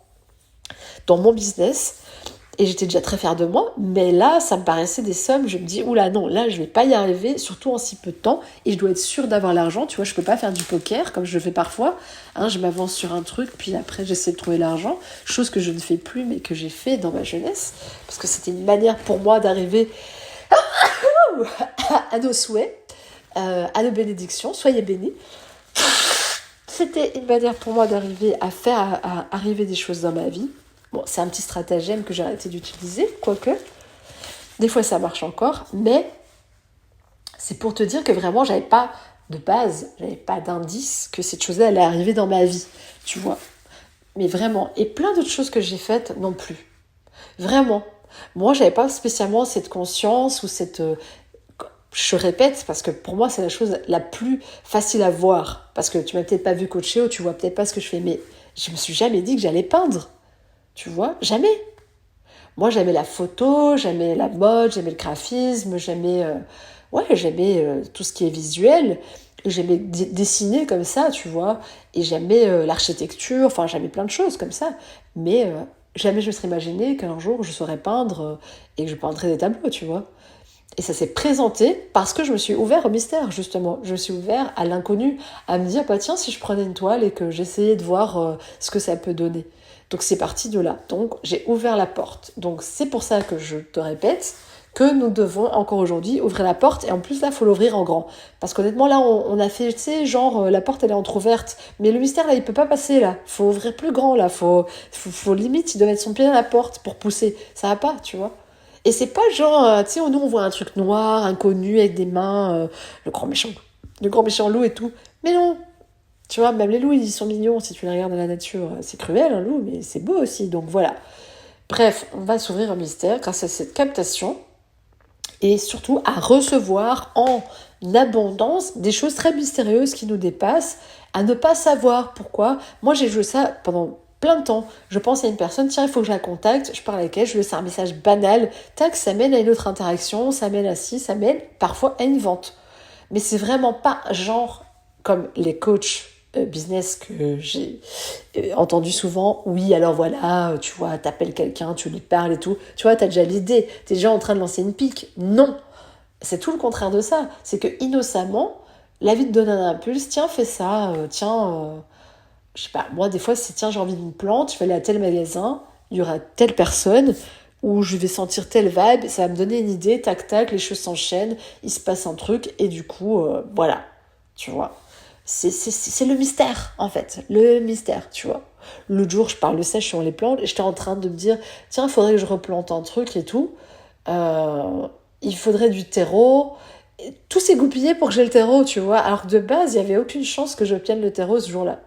dans mon business. Et j'étais déjà très fière de moi, mais là, ça me paraissait des sommes. Je me dis, oula, non, là, je vais pas y arriver, surtout en si peu de temps. Et je dois être sûre d'avoir l'argent. Tu vois, je peux pas faire du poker comme je le fais parfois. Je m'avance sur un truc, puis après, j'essaie de trouver l'argent. Chose que je ne fais plus, mais que j'ai fait dans ma jeunesse. Parce que c'était une manière pour moi d'arriver à nos souhaits, à nos bénédictions. Soyez bénis. C'était une manière pour moi d'arriver à arriver des choses dans ma vie. Bon, c'est un petit stratagème que j'ai arrêté d'utiliser, quoique. Des fois, ça marche encore. Mais c'est pour te dire que vraiment, j'avais pas de base, j'avais pas d'indice que cette chose-là allait arriver dans ma vie, tu vois. Mais vraiment. Et plein d'autres choses que j'ai faites non plus. Vraiment. Moi, j'avais pas spécialement cette conscience ou cette... Je répète, parce que pour moi, c'est la chose la plus facile à voir. Parce que tu m'as peut-être pas vu coacher ou tu vois peut-être pas ce que je fais. Mais je me suis jamais dit que j'allais peindre. Tu vois, jamais. Moi, j'aimais la photo, j'aimais la mode, j'aimais le graphisme, j'aimais tout ce qui est visuel. J'aimais dessiner comme ça, tu vois. Et j'aimais l'architecture, enfin, j'aimais plein de choses comme ça. Mais jamais je me serais imaginé qu'un jour, je saurais peindre et que je peindrais des tableaux, tu vois. Et ça s'est présenté parce que je me suis ouvert au mystère, justement. Je me suis ouvert à l'inconnu, à me dire, bah tiens, si je prenais une toile et que j'essayais de voir ce que ça peut donner. Donc c'est parti de là. Donc j'ai ouvert la porte. Donc c'est pour ça que je te répète que nous devons encore aujourd'hui ouvrir la porte. Et en plus là, il faut l'ouvrir en grand. Parce qu'honnêtement là, on a fait, tu sais, genre la porte elle est entrouverte. Mais le mystère là, il peut pas passer là. Il faut ouvrir plus grand là. Faut limite, il doit mettre son pied dans la porte pour pousser. Ça va pas, tu vois. Et c'est pas genre, tu sais, nous on voit un truc noir, inconnu, avec des mains, le grand méchant loup et tout. Mais non, tu vois, même les loups, ils sont mignons si tu les regardes dans la nature. C'est cruel, un loup, mais c'est beau aussi. Donc voilà. Bref, on va s'ouvrir au mystère grâce à cette captation et surtout à recevoir en abondance des choses très mystérieuses qui nous dépassent, à ne pas savoir pourquoi. Moi, j'ai joué ça pendant plein de temps. Je pense à une personne, tiens, il faut que je la contacte, je parle avec elle, je lui laisse un message banal, tac, ça mène à une autre interaction, ça mène à ci, ça mène parfois à une vente. Mais c'est vraiment pas genre comme les coachs business que j'ai entendu souvent. Oui, alors voilà, tu vois, t'appelles quelqu'un, tu lui parles et tout. Tu vois, t'as déjà l'idée, t'es déjà en train de lancer une pique. Non, c'est tout le contraire de ça. C'est que innocemment, la vie te donne un impulse. Tiens, fais ça. Je sais pas, moi des fois c'est tiens, j'ai envie d'une plante, je vais aller à tel magasin, il y aura telle personne, où je vais sentir telle vibe, ça va me donner une idée, tac tac, les choses s'enchaînent, il se passe un truc, et du coup, voilà, tu vois. C'est le mystère, en fait, le mystère, tu vois. L'autre jour, je parle de ça sur les plantes, et j'étais en train de me dire, tiens, il faudrait que je replante un truc et tout, il faudrait du terreau, Tout s'est goupillé pour que j'ai le tarot, tu vois. Alors que de base, il n'y avait aucune chance que j'obtienne le tarot ce jour-là.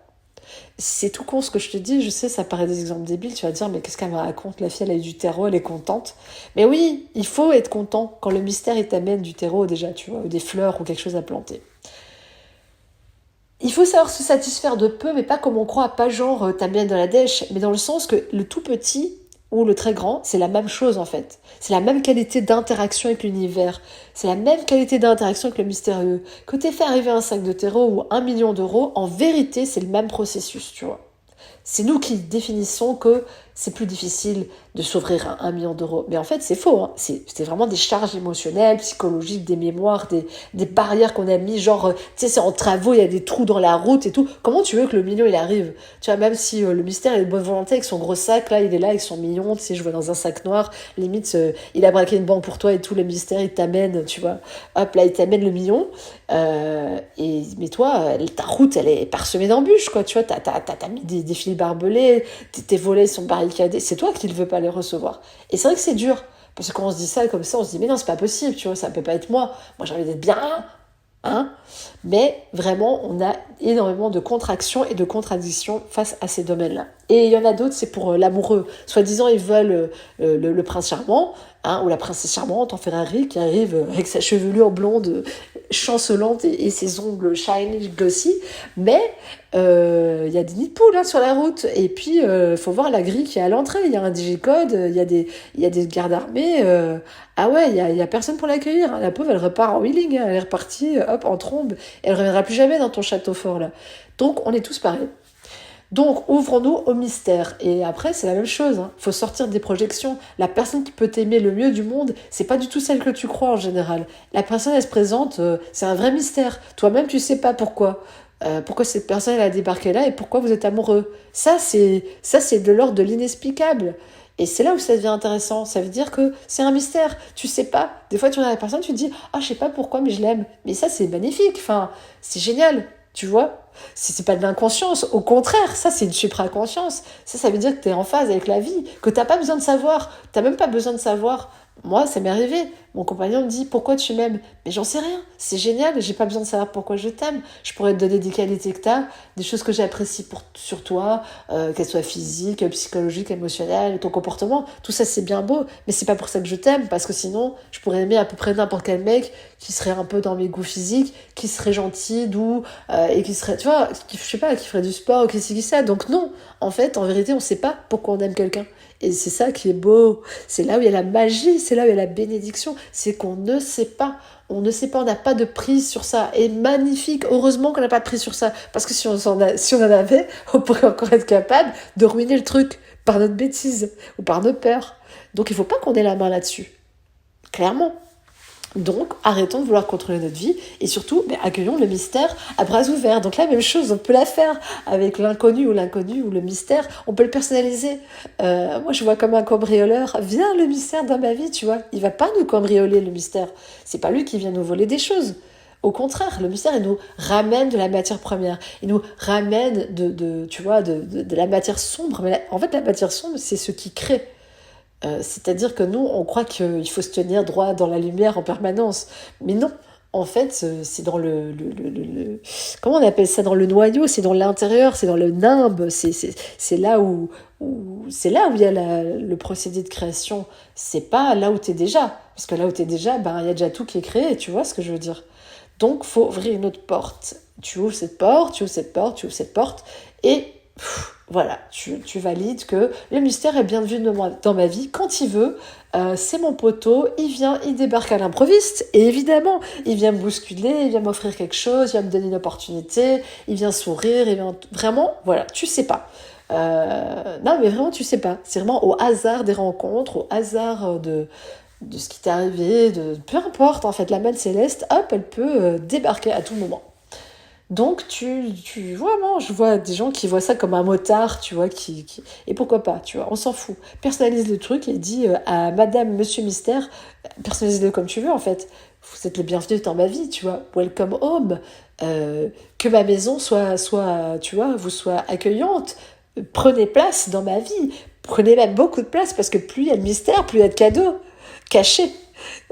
C'est tout con ce que je te dis, je sais, ça paraît des exemples débiles, tu vas dire, mais qu'est-ce qu'elle me raconte? La fille, elle a eu du tarot, elle est contente. Mais oui, il faut être content quand le mystère, il t'amène du tarot déjà, tu vois, ou des fleurs ou quelque chose à planter. Il faut savoir se satisfaire de peu, mais pas comme on croit, pas genre t'amènes dans la dèche, mais dans le sens que le tout petit ou le très grand, c'est la même chose en fait. C'est la même qualité d'interaction avec l'univers. C'est la même qualité d'interaction avec le mystérieux. Que t'aies fait arriver un sac de terreau ou 1 million d'euros, en vérité, c'est le même processus, tu vois. C'est nous qui définissons que c'est plus difficile de s'ouvrir à 1 million d'euros. Mais en fait, c'est faux. Hein. C'est vraiment des charges émotionnelles, psychologiques, des mémoires, des barrières qu'on a mis. Genre, tu sais, c'est en travaux, il y a des trous dans la route et tout. Comment tu veux que le million, il arrive? Tu vois, même si le mystère est de bonne volonté avec son gros sac, là, il est là avec son million. Tu sais, je vois dans un sac noir. Limite, il a braqué une banque pour toi et tout, le mystère, il t'amène, tu vois. Hop, là, il t'amène le million. Mais toi, ta route, elle est parsemée d'embûches, quoi. Tu vois, t'as mis des fils barbelés, tes volets sont barricadés. C'est toi qui ne veux pas les recevoir. Et c'est vrai que c'est dur. Parce que quand on se dit ça comme ça, on se dit, mais non, c'est pas possible, tu vois, ça peut pas être moi. Moi, j'ai envie d'être bien, hein. Mais vraiment, on a énormément de contractions et de contradictions face à ces domaines-là. Et il y en a d'autres, c'est pour l'amoureux. Soi-disant, ils veulent le prince charmant, hein, ou la princesse charmante en Ferrari qui arrive avec sa chevelure blonde chancelante et ses ongles shiny, glossy. Mais il y a des nids de poules hein, sur la route. Et puis, faut voir la grille qui est à l'entrée. Il y a un digicode, il y a des gardes armés. Ah ouais, il y a personne pour l'accueillir. La pauvre, elle repart en wheeling. Hein, elle est repartie, hop, en trombe. Elle ne reviendra plus jamais dans ton château fort, là. Donc, on est tous pareils. Donc, ouvrons-nous au mystère. Et après, c'est la même chose. Hein. Faut sortir des projections. La personne qui peut t'aimer le mieux du monde, c'est pas du tout celle que tu crois en général. La personne, elle se présente, c'est un vrai mystère. Toi-même, tu sais pas pourquoi. Pourquoi cette personne, elle a débarqué là et pourquoi vous êtes amoureux. Ça, c'est de l'ordre de l'inexplicable. Et c'est là où ça devient intéressant. Ça veut dire que c'est un mystère. Tu sais pas. Des fois, tu regardes la personne, tu te dis, ah, je sais pas pourquoi, mais je l'aime. Mais ça, c'est magnifique. Enfin, c'est génial. Tu vois? C'est pas de l'inconscience. Au contraire, ça, c'est une supraconscience. Ça veut dire que tu es en phase avec la vie, que t'as pas besoin de savoir. T'as même pas besoin de savoir. Moi, ça m'est arrivé. Mon compagnon me dit, pourquoi tu m'aimes? Mais j'en sais rien. C'est génial. J'ai pas besoin de savoir pourquoi je t'aime. Je pourrais te donner des qualités que t'as, des choses que j'apprécie sur toi, qu'elles soient physiques, psychologiques, émotionnelles, ton comportement. Tout ça, c'est bien beau. Mais c'est pas pour ça que je t'aime, parce que sinon, je pourrais aimer à peu près n'importe quel mec qui serait un peu dans mes goûts physiques, qui serait gentil, doux, et qui serait, tu vois, je sais pas, qui ferait du sport, ou qui ça. Donc non, en fait, en vérité, on sait pas pourquoi on aime quelqu'un. Et c'est ça qui est beau. C'est là où il y a la magie, c'est là où il y a la bénédiction. C'est qu'on ne sait pas. On ne sait pas, on n'a pas de prise sur ça. Et magnifique, heureusement qu'on n'a pas de prise sur ça. Parce que si on en avait, on pourrait encore être capable de ruiner le truc par notre bêtise ou par nos peurs. Donc il faut pas qu'on ait la main là-dessus. Clairement. Donc, arrêtons de vouloir contrôler notre vie et surtout, accueillons le mystère à bras ouverts. Donc la même chose, on peut la faire avec l'inconnu ou le mystère, on peut le personnaliser. Moi, je vois comme un cambrioleur, viens le mystère dans ma vie, tu vois. Il va pas nous cambrioler le mystère. C'est pas lui qui vient nous voler des choses. Au contraire, le mystère, il nous ramène de la matière première. Il nous ramène de la matière sombre. Mais en fait, la matière sombre, c'est ce qui crée. C'est-à-dire que nous, on croit qu'il faut se tenir droit dans la lumière en permanence. Mais non, en fait, c'est dans comment on appelle ça? Dans le noyau, c'est dans l'intérieur, c'est dans le nimbe. C'est là c'est là où il y a le procédé de création. C'est pas là où tu es déjà. Parce que là où tu es déjà, il y a déjà tout qui est créé. Tu vois ce que je veux dire? Donc, faut ouvrir une autre porte. Tu ouvres cette porte, tu ouvres cette porte, tu ouvres cette porte. Et voilà, tu valides que le mystère est bienvenu dans ma vie quand il veut. C'est mon poteau, il vient, il débarque à l'improviste. Et évidemment, il vient me bousculer, il vient m'offrir quelque chose, il vient me donner une opportunité, il vient sourire, il vient... Vraiment, voilà, tu sais pas. Non, mais vraiment, tu sais pas. C'est vraiment au hasard des rencontres, au hasard de ce qui t'est arrivé, peu importe, en fait, la manne céleste, hop, elle peut débarquer à tout moment. Donc, vraiment, je vois des gens qui voient ça comme un motard, tu vois, et pourquoi pas, tu vois, on s'en fout. Personnalise le truc et dis à madame, monsieur mystère, personnalise-le comme tu veux, en fait. Vous êtes le bienvenu dans ma vie, tu vois. Welcome home. Que ma maison tu vois, vous soit accueillante. Prenez place dans ma vie. Prenez même beaucoup de place parce que plus il y a de mystère, plus il y a de cadeaux cachés.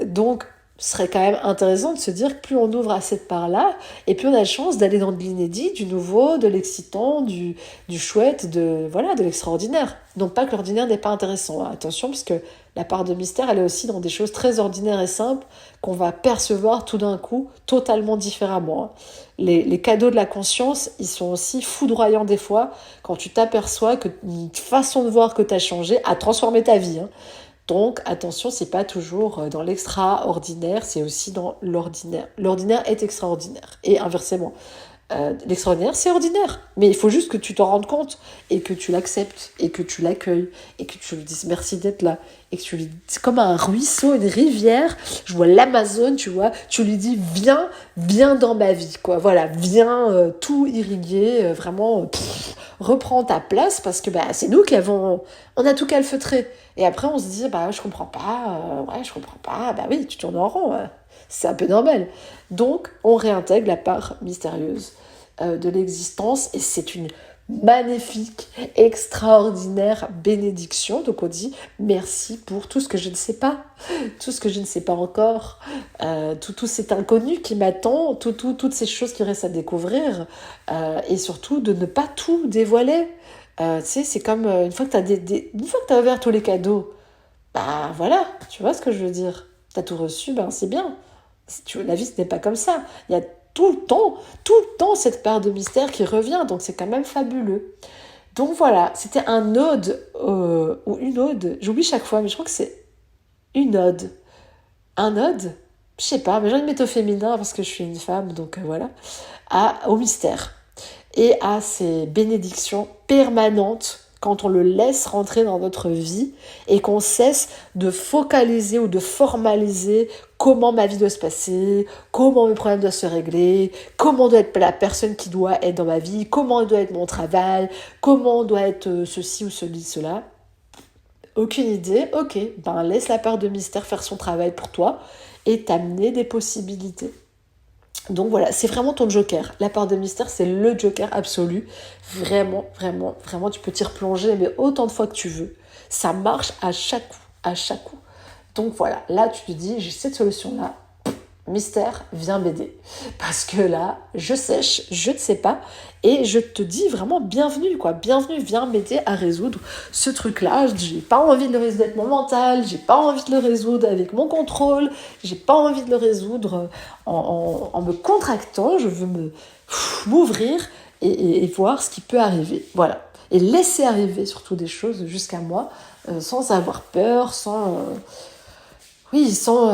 Donc, ce serait quand même intéressant de se dire que plus on ouvre à cette part-là, et plus on a la chance d'aller dans de l'inédit, du nouveau, de l'excitant, du chouette, de l'extraordinaire. Donc pas que l'ordinaire n'est pas intéressant, hein. Attention, parce que la part de mystère, elle est aussi dans des choses très ordinaires et simples qu'on va percevoir tout d'un coup totalement différemment, hein. Les cadeaux de la conscience, ils sont aussi foudroyants des fois quand tu t'aperçois que une façon de voir que tu as changé a transformé ta vie, hein. Donc, attention, c'est pas toujours dans l'extraordinaire, c'est aussi dans l'ordinaire. L'ordinaire est extraordinaire, et inversement. L'extraordinaire, c'est ordinaire. Mais il faut juste que tu t'en rendes compte, et que tu l'acceptes, et que tu l'accueilles, et que tu lui dises merci d'être là. Et que tu lui dis, c'est comme un ruisseau, une rivière. Je vois l'Amazone, tu vois. Tu lui dis, viens dans ma vie, quoi. Voilà, viens tout irriguer, vraiment, reprends ta place, parce que c'est nous qui avons. On a tout calfeutré. Et après, on se dit, je comprends pas, je comprends pas. Oui, tu tournes en rond, ouais. C'est un peu normal. Donc, on réintègre la part mystérieuse de l'existence, et c'est une magnifique, extraordinaire bénédiction. Donc, on dit merci pour tout ce que je ne sais pas, tout ce que je ne sais pas encore, tout cet inconnu qui m'attend, toutes ces choses qui restent à découvrir, et surtout de ne pas tout dévoiler. Tu sais, c'est comme une fois que tu as ouvert tous les cadeaux, voilà, tu vois ce que je veux dire. Tu as tout reçu, c'est bien. La vie, ce n'est pas comme ça. Il y a tout le temps, cette part de mystère qui revient. Donc, c'est quand même fabuleux. Donc, voilà, c'était un ode, ou une ode. J'oublie chaque fois, mais je crois que c'est une ode. Un ode? Je sais pas, mais j'ai envie de mettre au féminin parce que je suis une femme, donc voilà. Au mystère. Et à ces bénédictions permanentes quand on le laisse rentrer dans notre vie et qu'on cesse de focaliser ou de formaliser comment ma vie doit se passer, comment mes problèmes doivent se régler, comment doit être la personne qui doit être dans ma vie, comment doit être mon travail, comment doit être ceci ou cela. Aucune idée, ok, laisse la part de mystère faire son travail pour toi et t'amener des possibilités. Donc voilà, c'est vraiment ton joker. La part de mystère, c'est le joker absolu. Vraiment, vraiment, vraiment, tu peux t'y replonger, mais autant de fois que tu veux. Ça marche à chaque coup, à chaque coup. Donc voilà, là tu te dis, j'ai cette solution-là. Mystère, viens m'aider. Parce que là, je sèche, je ne sais pas, et je te dis vraiment bienvenue, quoi. Bienvenue, viens m'aider à résoudre ce truc-là. J'ai pas envie de le résoudre avec mon mental, j'ai pas envie de le résoudre avec mon contrôle, j'ai pas envie de le résoudre en me contractant. Je veux m'ouvrir et voir ce qui peut arriver. Voilà. Et laisser arriver surtout des choses jusqu'à moi, sans avoir peur, sans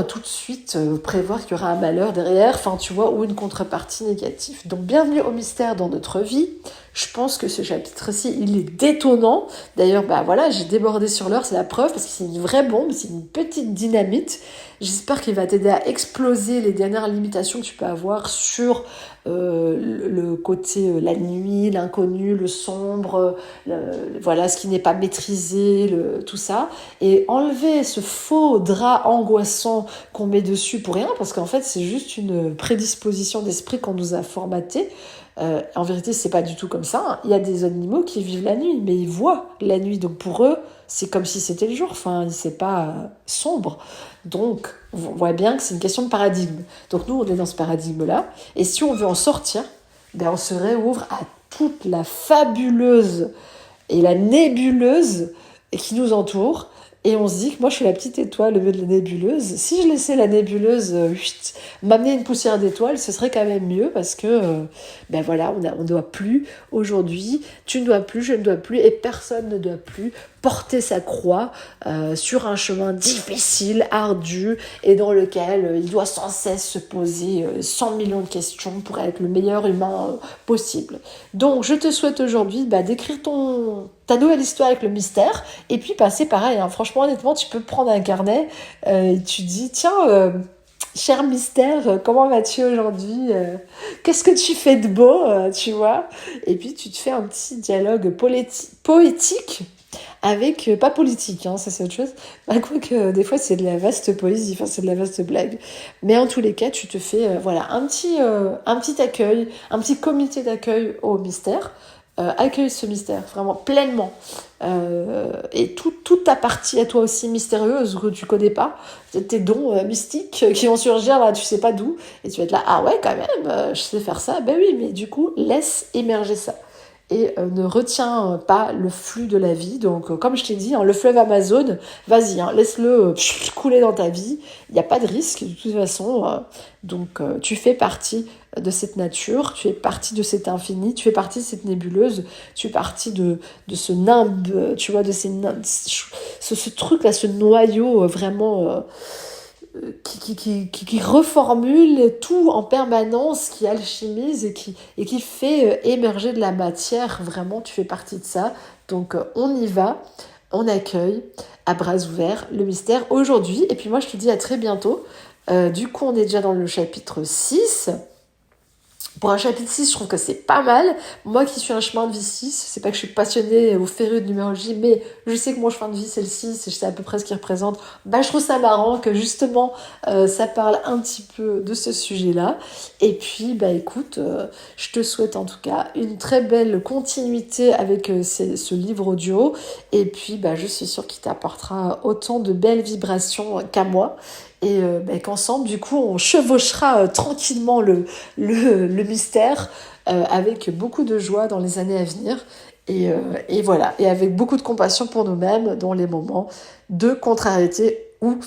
tout de suite prévoir qu'il y aura un malheur derrière, tu vois, ou une contrepartie négative. Donc, bienvenue au mystère dans notre vie. Je pense que ce chapitre-ci, il est détonnant. D'ailleurs, j'ai débordé sur l'heure, c'est la preuve, parce que c'est une vraie bombe, c'est une petite dynamite. J'espère qu'il va t'aider à exploser les dernières limitations que tu peux avoir sur le côté la nuit, l'inconnu, le sombre, ce qui n'est pas maîtrisé, tout ça, et enlever ce faux drap angoissant qu'on met dessus pour rien, parce qu'en fait c'est juste une prédisposition d'esprit qu'on nous a formaté. En vérité, c'est pas du tout comme ça, hein. Il y a des animaux qui vivent la nuit, mais ils voient la nuit, donc pour eux c'est comme si c'était le jour, c'est pas sombre. Donc on voit bien que c'est une question de paradigme. Donc nous on est dans ce paradigme là, et si on veut en sortir, on se réouvre à toute la fabuleuse et la nébuleuse qui nous entoure, et on se dit que moi je suis la petite étoile au milieu de la nébuleuse. Si je laissais la nébuleuse m'amener une poussière d'étoiles, ce serait quand même mieux, parce que on ne doit plus aujourd'hui, tu ne dois plus, je ne dois plus, et personne ne doit plus porter sa croix sur un chemin difficile, ardu, et dans lequel il doit sans cesse se poser 100 millions de questions pour être le meilleur humain possible. Donc je te souhaite aujourd'hui d'écrire ta nouvelle histoire avec le mystère, et puis c'est pareil, hein, franchement honnêtement tu peux prendre un carnet et tu dis tiens, cher mystère, comment vas-tu aujourd'hui, qu'est-ce que tu fais de beau, tu vois, et puis tu te fais un petit dialogue poétique avec, pas politique, hein, ça c'est autre chose, quoique des fois c'est de la vaste poésie, c'est de la vaste blague, mais en tous les cas tu te fais un petit accueil, un petit comité d'accueil au mystère, accueille ce mystère, vraiment, pleinement. Et toute ta partie à toi aussi mystérieuse que tu connais pas, tes dons mystiques qui vont surgir là, tu sais pas d'où, et tu vas être là, ah ouais, quand même, je sais faire ça. Ben oui, mais du coup, laisse émerger ça. Et ne retiens pas le flux de la vie. Donc, comme je t'ai dit, hein, le fleuve Amazon, vas-y, hein, laisse-le couler dans ta vie. Il n'y a pas de risque, de toute façon. Donc, tu fais partie de cette nature, tu fais partie de cet infini, tu fais partie de cette nébuleuse, tu fais partie de ce nimbe, tu vois, de ce truc-là, ce noyau vraiment... qui reformule tout en permanence, qui alchimise et qui fait émerger de la matière. Vraiment, tu fais partie de ça. Donc, on y va, on accueille à bras ouverts le mystère aujourd'hui. Et puis moi, je te dis à très bientôt. Du coup, on est déjà dans le chapitre 6. Pour un chapitre 6, je trouve que c'est pas mal. Moi qui suis un chemin de vie 6, c'est pas que je suis passionnée ou férue de numérologie, mais je sais que mon chemin de vie c'est le 6 et je sais à peu près ce qu'il représente. Je trouve ça marrant que justement ça parle un petit peu de ce sujet-là. Et puis écoute, je te souhaite en tout cas une très belle continuité avec ce livre audio. Et puis je suis sûre qu'il t'apportera autant de belles vibrations qu'à moi. Et qu'ensemble, du coup, on chevauchera tranquillement le mystère avec beaucoup de joie dans les années à venir. Et voilà, et avec beaucoup de compassion pour nous-mêmes dans les moments de contrariété ou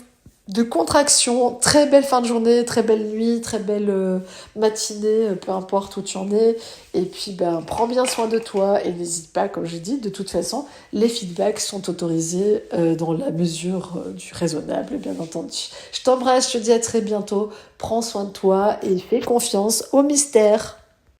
de contraction. Très belle fin de journée, très belle nuit, très belle matinée, peu importe où tu en es. Et puis, prends bien soin de toi et n'hésite pas, comme je dis, de toute façon, les feedbacks sont autorisés dans la mesure du raisonnable, bien entendu. Je t'embrasse, je te dis à très bientôt. Prends soin de toi et fais confiance au mystère.